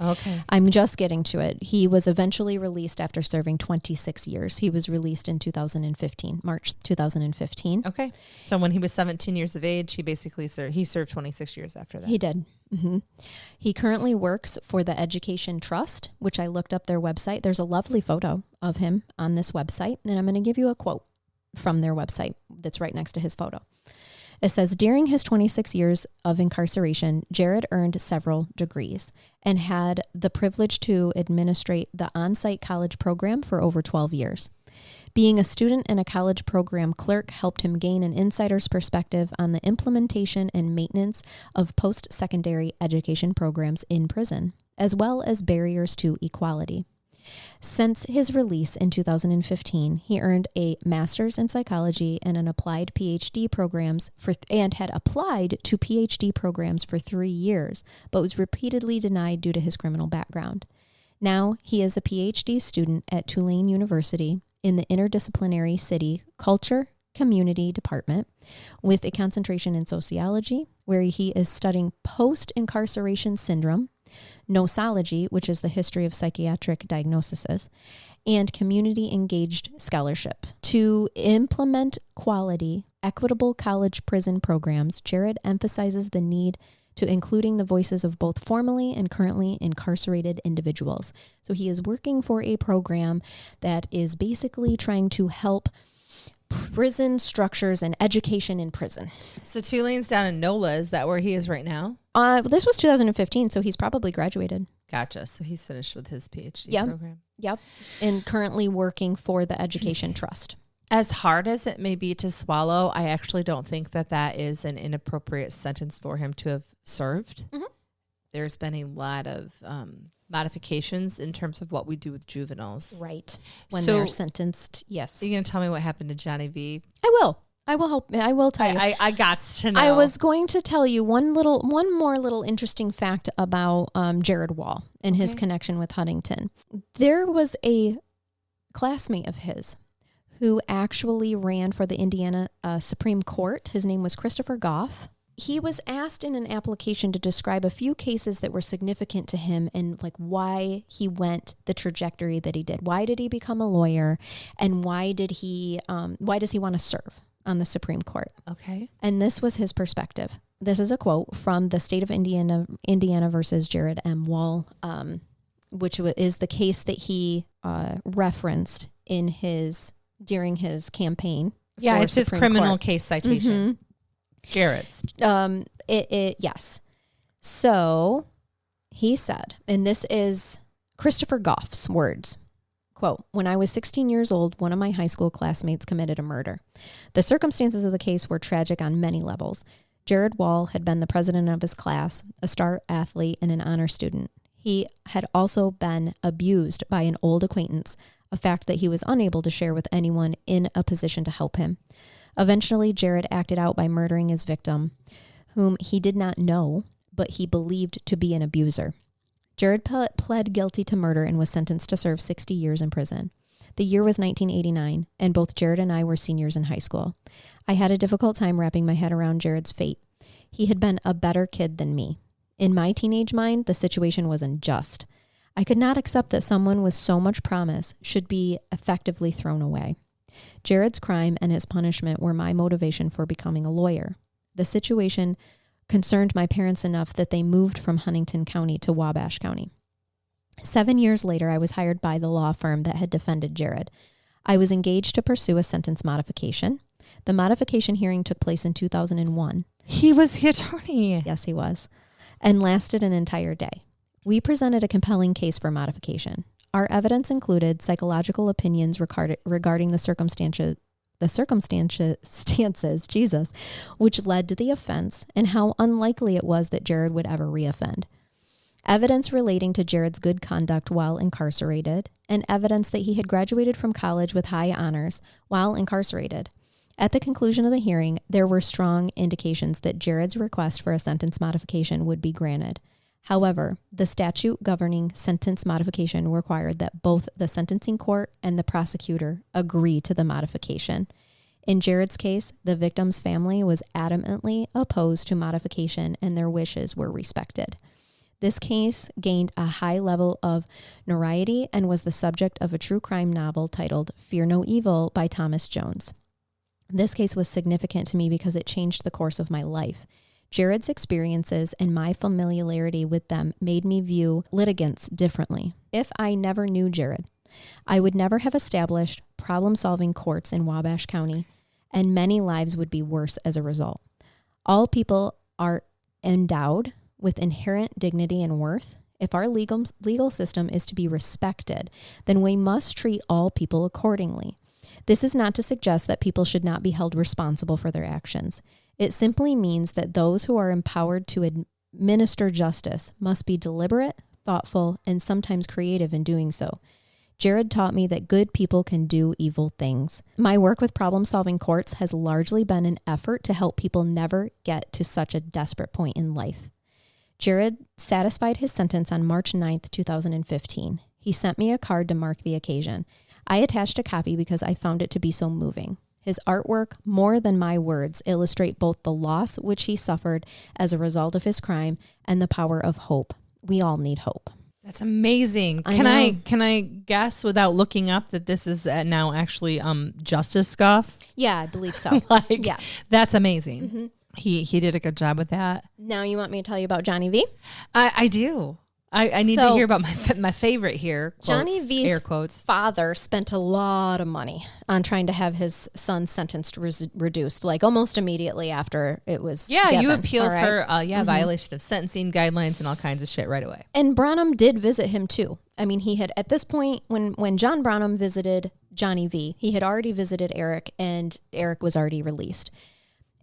Okay. I'm just getting to it. He was eventually released after serving 26 years. He was released in 2015, March 2015. Okay. So when he was 17 years of age, he served 26 years after that. He did. Mm-hmm. He currently works for the Education Trust, which I looked up their website. There's a lovely photo of him on this website, and I'm going to give you a quote from their website that's right next to his photo. It says, during his 26 years of incarceration, Jared earned several degrees and had the privilege to administrate the on-site college program for over 12 years. Being a student and a college program clerk helped him gain an insider's perspective on the implementation and maintenance of post-secondary education programs in prison, as well as barriers to equality. Since his release in 2015, he earned a master's in psychology and an applied PhD programs and had applied to PhD programs for 3 years, but was repeatedly denied due to his criminal background. Now he is a PhD student at Tulane University in the interdisciplinary city culture community department with a concentration in sociology, where he is studying post-incarceration syndrome, nosology, which is the history of psychiatric diagnoses, and community-engaged scholarship. To implement quality, equitable college prison programs, Jared emphasizes the need to including the voices of both formerly and currently incarcerated individuals. So he is working for a program that is basically trying to help prison structures and education in prison. So Tulane's down in NOLA. Is that where he is right now? This was 2015, so he's probably graduated. Gotcha. So he's finished with his PhD program. Yep. And currently working for the Education Trust. As hard as it may be to swallow, I actually don't think that is an inappropriate sentence for him to have served. Mm-hmm. There's been a lot of modifications in terms of what we do with juveniles. Right. When they're sentenced, yes. Are you going to tell me what happened to Johnny V? I will. I will tell you. I got to know. I was going to tell you one more little interesting fact about Jared Wall and his connection with Huntington. There was a classmate of his who actually ran for the Indiana Supreme Court. His name was Christopher Goff. He was asked in an application to describe a few cases that were significant to him and like why he went the trajectory that he did. Why did he become a lawyer, and why does he want to serve on the Supreme Court? Okay. And this was his perspective. This is a quote from the state of Indiana versus Jared M. Wall, which is the case that he referenced during his campaign. Yeah, it's his criminal Court. Case citation. Mm-hmm. Jared's. Yes. So he said, and this is Christopher Goff's words, quote, "When I was 16 years old, one of my high school classmates committed a murder. The circumstances of the case were tragic on many levels. Jared Wall had been the president of his class, a star athlete, and an honor student. He had also been abused by an old acquaintance, a fact that he was unable to share with anyone in a position to help him. Eventually, Jared acted out by murdering his victim, whom he did not know, but he believed to be an abuser. Jared pled guilty to murder and was sentenced to serve 60 years in prison. The year was 1989, and both Jared and I were seniors in high school. I had a difficult time wrapping my head around Jared's fate. He had been a better kid than me. In my teenage mind, the situation was unjust. I could not accept that someone with so much promise should be effectively thrown away. Jared's crime and his punishment were my motivation for becoming a lawyer. The situation concerned my parents enough that they moved from Huntington County to Wabash County. 7 years later, I was hired by the law firm that had defended Jared. I was engaged to pursue a sentence modification. The modification hearing took place in 2001. He was the attorney. Yes, he was, and lasted an entire day. We presented a compelling case for modification. Our evidence included psychological opinions regarding the circumstances, which led to the offense, and how unlikely it was that Jared would ever reoffend. Evidence relating to Jared's good conduct while incarcerated, and evidence that he had graduated from college with high honors while incarcerated. At the conclusion of the hearing, there were strong indications that Jared's request for a sentence modification would be granted. However, the statute governing sentence modification required that both the sentencing court and the prosecutor agree to the modification. In Jared's case, the victim's family was adamantly opposed to modification and their wishes were respected. This case gained a high level of notoriety and was the subject of a true crime novel titled Fear No Evil by Thomas Jones. This case was significant to me because it changed the course of my life. Jared's experiences and my familiarity with them made me view litigants differently. If I never knew Jared, I would never have established problem-solving courts in Wabash County, and many lives would be worse as a result. All people are endowed with inherent dignity and worth. If our legal system is to be respected, then we must treat all people accordingly. This is not to suggest that people should not be held responsible for their actions. It simply means that those who are empowered to administer justice must be deliberate, thoughtful, and sometimes creative in doing so. Jared taught me that good people can do evil things. My work with problem-solving courts has largely been an effort to help people never get to such a desperate point in life. Jared satisfied his sentence on March 9th, 2015. He sent me a card to mark the occasion. I attached a copy because I found it to be so moving. His artwork, more than my words, illustrate both the loss which he suffered as a result of his crime and the power of hope. We all need hope. That's amazing. Can I guess without looking up that this is now actually Justice Scuff? Yeah, I believe so. Yeah, that's amazing. Mm-hmm. He did a good job with that. Now you want me to tell you about Johnny V? I do. I need to hear about my favorite here. Quotes, Johnny V's air quotes. Father spent a lot of money on trying to have his son sentenced reduced, like almost immediately after it was given. You appeal for violation of sentencing guidelines and all kinds of shit right away. And Branham did visit him too. I mean, he had, at this point, when John Branham visited Johnny V, he had already visited Eric, and Eric was already released.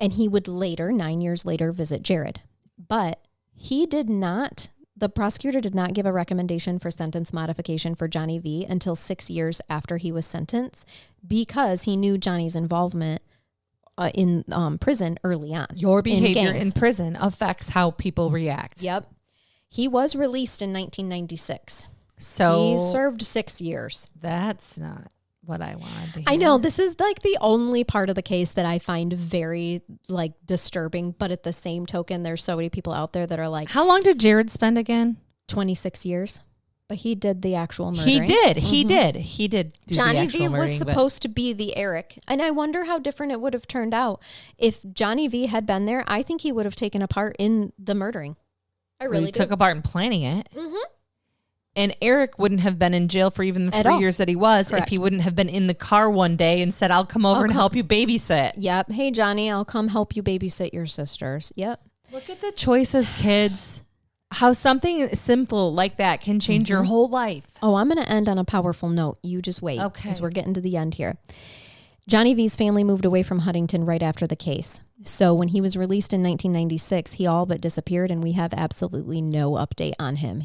And he would later, 9 years later, visit Jared. But the prosecutor did not give a recommendation for sentence modification for Johnny V until 6 years after he was sentenced, because he knew Johnny's involvement in prison early on. Your behavior in prison affects how people react. Yep. He was released in 1996. So he served 6 years. That's not what I wanted to hear. I know, this is like the only part of the case that I find very like disturbing, but at the same token, there's so many people out there that are like, how long did Jared spend again? 26 years. But he did the actual murdering. He did. Johnny V was supposed to be the Eric. And I wonder how different it would have turned out if Johnny V had been there. I think he would have taken a part in the murdering. I really took a part in planning it. Mm-hmm. And Eric wouldn't have been in jail for even the 3 years that he was. Correct. If he wouldn't have been in the car one day and said, I'll come over and help you babysit. Yep. Hey, Johnny, I'll come help you babysit your sisters. Yep. Look at the choices, kids. How something simple like that can change your whole life. Oh, I'm going to end on a powerful note. You just wait. Okay. Because we're getting to the end here. Johnny V's family moved away from Huntington right after the case. So when he was released in 1996, he all but disappeared, and we have absolutely no update on him.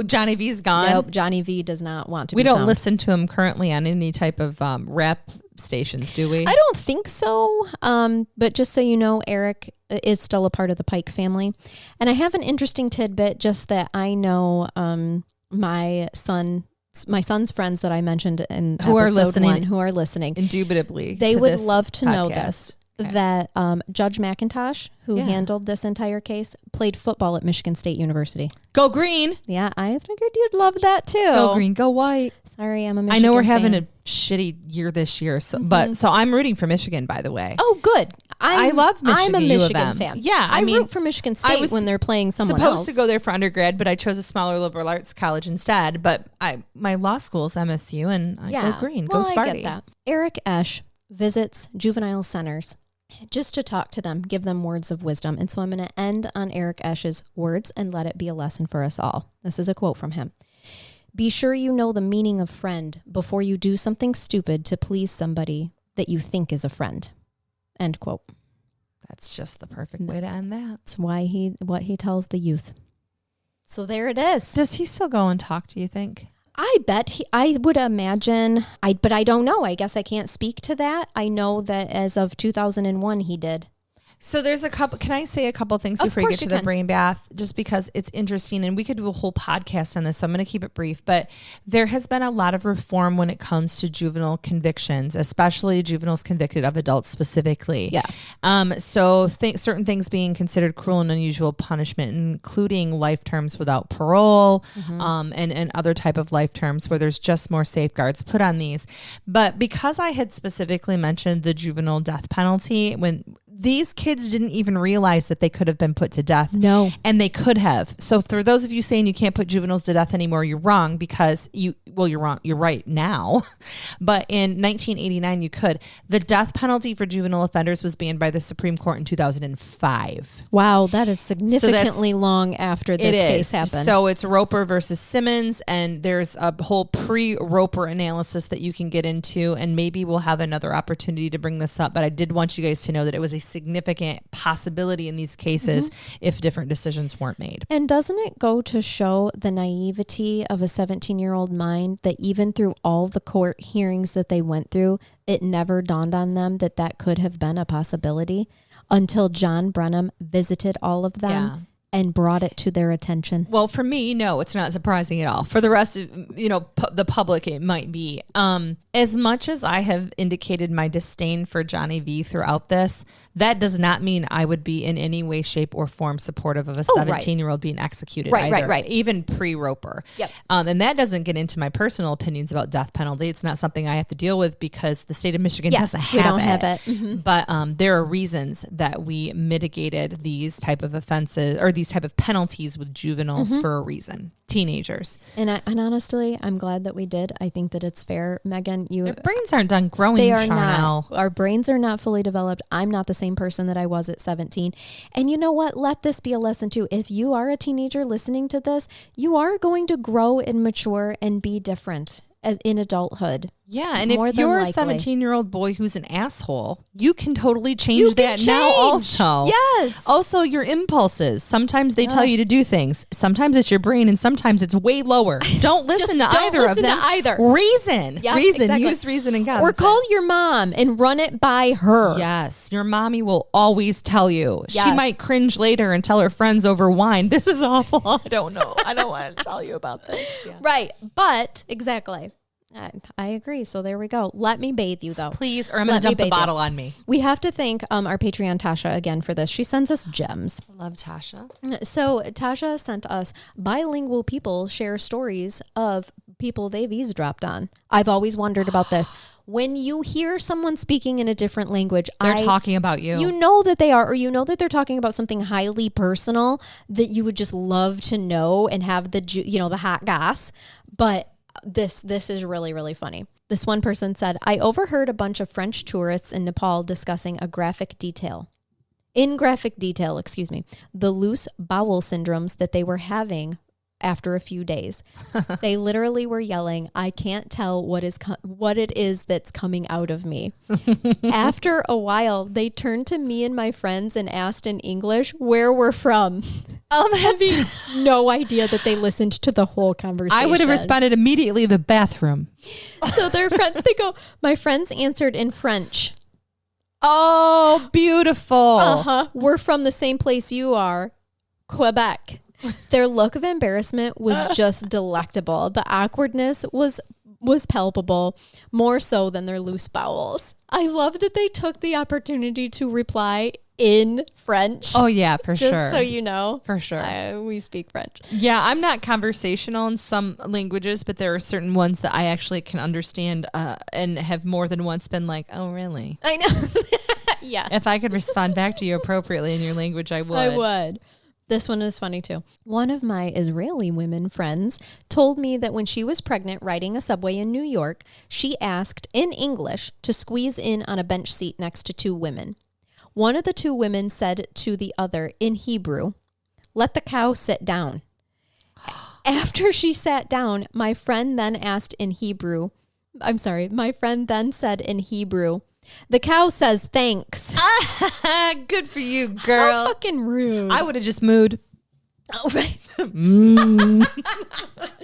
Johnny V's gone? Nope, Johnny V does not want to be We don't found. Listen to him currently on any type of rap stations, do we? I don't think so. But just so you know, Eric is still a part of the Pike family. And I have an interesting tidbit, just that I know my son's friends that I mentioned in episode 1 who are listening. Indubitably. They would love to know this. Okay. That Judge McIntosh, who handled this entire case, played football at Michigan State University. Go green. Yeah, I figured you'd love that too. Go green, go white. Sorry, I'm a Michigan I know we're fan. having a shitty year this year, so I'm rooting for Michigan, by the way. Oh, good. I love Michigan. I'm a Michigan fan. Yeah, I root for Michigan State when they're playing someone else. I was supposed to go there for undergrad, but I chose a smaller liberal arts college instead. But my law school's MSU, and I go green. Go Sparty. I get that. Eric Esch visits juvenile centers just to talk to them, give them words of wisdom. And so I'm going to end on Eric Esch's words and let it be a lesson for us all. This is a quote from him. Be sure you know the meaning of friend before you do something stupid to please somebody that you think is a friend. End quote. That's just the perfect way to end that. That's what he tells the youth. So there it is. Does he still go and talk, do you think? I bet I would imagine, but I don't know. I guess I can't speak to that. I know that as of 2001, he did. So there's a couple, can I say a couple things before you get to the brain bath? Just because it's interesting, and we could do a whole podcast on this, so I'm going to keep it brief. But there has been a lot of reform when it comes to juvenile convictions, especially juveniles convicted of adults specifically. Yeah. So certain things being considered cruel and unusual punishment, including life terms without parole, and other type of life terms where there's just more safeguards put on these. But because I had specifically mentioned the juvenile death penalty, when these kids didn't even realize that they could have been put to death. No. And they could have. So for those of you saying you can't put juveniles to death anymore, you're wrong, because you're wrong. You're right now. But in 1989, you could. The death penalty for juvenile offenders was banned by the Supreme Court in 2005. Wow. That is significantly long after this case happened. So it's Roper versus Simmons, and there's a whole pre-Roper analysis that you can get into, and maybe we'll have another opportunity to bring this up. But I did want you guys to know that it was a significant possibility in these cases if different decisions weren't made. And doesn't it go to show the naivety of a 17-year-old mind that even through all the court hearings that they went through, it never dawned on them that that could have been a possibility until John Brenham visited all of them and brought it to their attention? Well, for me, no, it's not surprising at all. For the rest of, the public, it might be. As much as I have indicated my disdain for Johnny V throughout this, that does not mean I would be in any way, shape, or form supportive of a 17-year-old being executed either. Right. Even pre-Roper. Yep. And that doesn't get into my personal opinions about death penalty. It's not something I have to deal with because the state of Michigan doesn't have it. Mm-hmm. But there are reasons that we mitigated these type of offenses or these type of penalties with juveniles for a reason. Teenagers. And honestly, I'm glad that we did. I think that it's fair. Megan, their brains aren't done growing. They are Charnell. not. Our brains are not fully developed. I'm not the same person that I was at 17. And you know what? Let this be a lesson too. If you are a teenager listening to this, you are going to grow and mature and be different in adulthood. Yeah, and if you're a 17-year-old boy who's an asshole, you can totally change that now also. Yes. Also, your impulses. Sometimes they tell you to do things. Sometimes it's your brain, and sometimes it's way lower. Don't listen to either of them. Reason. Yep, reason. Exactly. Use reason and God. Or call your mom and run it by her. Yes. Your mommy will always tell you. Yes. She might cringe later and tell her friends over wine, this is awful. I don't know. I don't want to tell you about this. Yeah. Right. But, exactly. I agree. So there we go. Let me bathe you, though. Please, or I'm going to dump the bottle on me. We have to thank our Patreon, Tasha, again for this. She sends us gems. I love Tasha. So Tasha sent us bilingual people share stories of people they've eavesdropped on. I've always wondered about this. When you hear someone speaking in a different language, they're talking about you. You know that they are, or you know that they're talking about something highly personal that you would just love to know and have the hot goss. But this is really, really funny. This one person said, I overheard a bunch of French tourists in Nepal discussing in graphic detail, the loose bowel syndromes that they were having after a few days. They literally were yelling, I can't tell what it is that's coming out of me. After a while, they turned to me and my friends and asked in English where we're from. Having no idea that they listened to the whole conversation. I would have responded immediately, the bathroom. So their friends, they go, my friends answered in French. Oh, beautiful. We're from the same place you are, Quebec. Their look of embarrassment was just delectable. The awkwardness was palpable, more so than their loose bowels. I love that they took the opportunity to reply in French. Oh, yeah, for sure. Just so you know. For sure. We speak French. Yeah, I'm not conversational in some languages, but there are certain ones that I actually can understand and have more than once been like, oh, really? I know. Yeah. If I could respond back to you appropriately in your language, I would. I would. This one is funny too. One of my Israeli women friends told me that when she was pregnant riding a subway in New York, she asked in English to squeeze in on a bench seat next to two women. One of the two women said to the other in Hebrew, let the cow sit down. After she sat down, my friend then said in Hebrew, the cow says thanks. Good for you, girl. How fucking rude. I would have just mooed. Oh, right.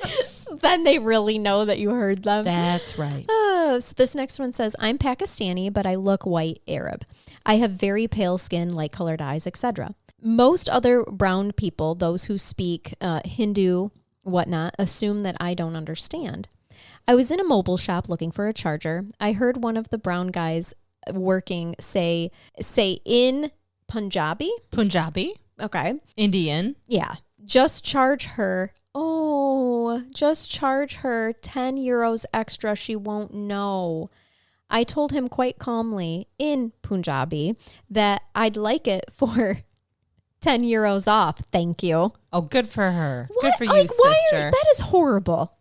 So then they really know that you heard them. That's right. So this next one says, I'm Pakistani, but I look white Arab. I have very pale skin, light colored eyes, etc. Most other brown people, those who speak Hindu, whatnot, assume that I don't understand. I was in a mobile shop looking for a charger. I heard one of the brown guys working say in Punjabi. Okay. Indian. Yeah. Just charge her 10 euros extra. She won't know. I told him quite calmly in Punjabi that I'd like it for 10 euros off. Thank you. Oh, good for her. What? Good for you, sister. That is horrible.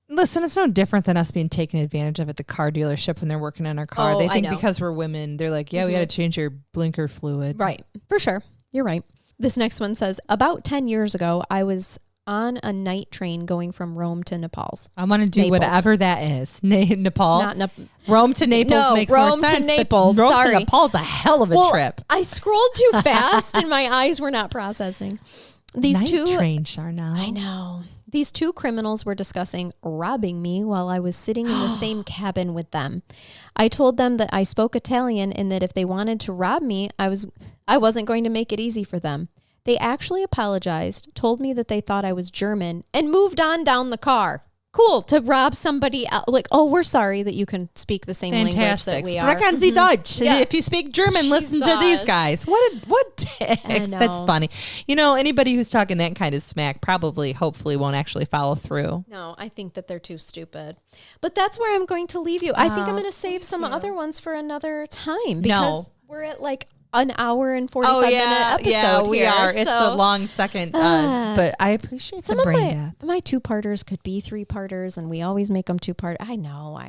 Listen, it's no different than us being taken advantage of at the car dealership when they're working on our car. Oh, they think because we're women, they're like, yeah, we got to change your blinker fluid. Right. For sure. You're right. This next one says, about 10 years ago, I was on a night train going from Rome to Naples. I want to do whatever that is. Nepal. Not Rome to Naples makes more sense. Rome to Naples. Rome Sorry. to Nepal's a hell of a trip. I scrolled too fast and my eyes were not processing. These night train, Charnell. I know. These 2 criminals were discussing robbing me while I was sitting in the same cabin with them. I told them that I spoke Italian and that if they wanted to rob me, I wasn't going to make it easy for them. They actually apologized, told me that they thought I was German, and moved on down the car. Cool, to rob somebody else. Like, oh, we're sorry that you can speak the same language that we are. Sprechen Sie Deutsch. Yeah. If you speak German, listen to these guys. What dicks? That's funny. You know, anybody who's talking that kind of smack hopefully won't actually follow through. No, I think that they're too stupid. But that's where I'm going to leave you. I think I'm going to save some other ones for another time because we're at like an hour and 45 minute episode. Yeah, we here, are. It's a long second, but I appreciate some the brain of death. My 2-parters could be 3-parters, and we always make them 2-part. I know.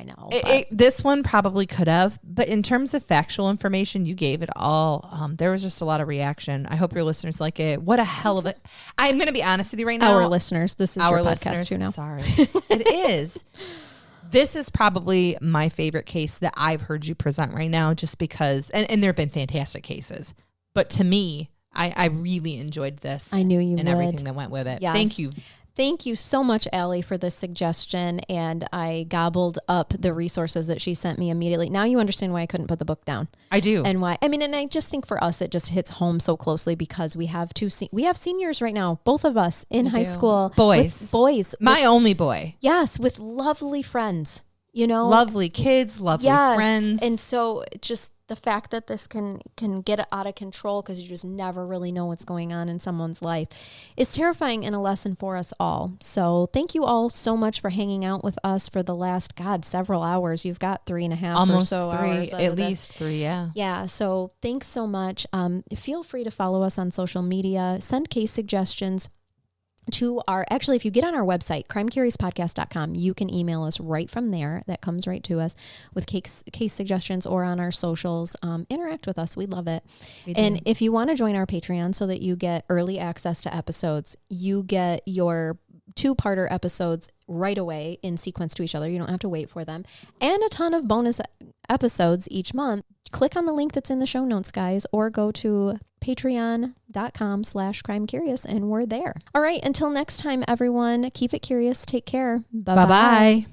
This one probably could have, but in terms of factual information, you gave it all. There was just a lot of reaction. I hope your listeners like it. What a hell of a! I'm going to be honest with you right now. Our listeners, this is your podcast too now. Sorry, it is. This is probably my favorite case that I've heard you present right now, just because, and there have been fantastic cases, but to me, I really enjoyed this. I knew you would. And everything that went with it. Yes. Thank you. Thank you so much, Allie, for this suggestion. And I gobbled up the resources that she sent me immediately. Now you understand why I couldn't put the book down. I do. And why. And I just think for us, it just hits home so closely because we have we have seniors right now, both of us in high school. Boys. My only boy. Yes, with lovely friends. You know, lovely kids, lovely friends. And so just the fact that this can get out of control because you just never really know what's going on in someone's life is terrifying and a lesson for us all. So thank you all so much for hanging out with us for the last, several hours. You've got 3.5 almost or so 3, hours. At least 3, yeah. Yeah. So thanks so much. Feel free to follow us on social media. Send case suggestions to actually, if you get on our website, crimecuriouspodcast.com, you can email us right from there. That comes right to us with case suggestions or on our socials. Interact with us. We love it. And if you want to join our Patreon so that you get early access to episodes, you get your 2-parter episodes right away in sequence to each other. You don't have to wait for them. And a ton of bonus episodes each month. Click on the link that's in the show notes, guys, or go to patreon.com/crimecurious and we're there. All right. Until next time, everyone, keep it curious. Take care. Bye-bye. Bye-bye.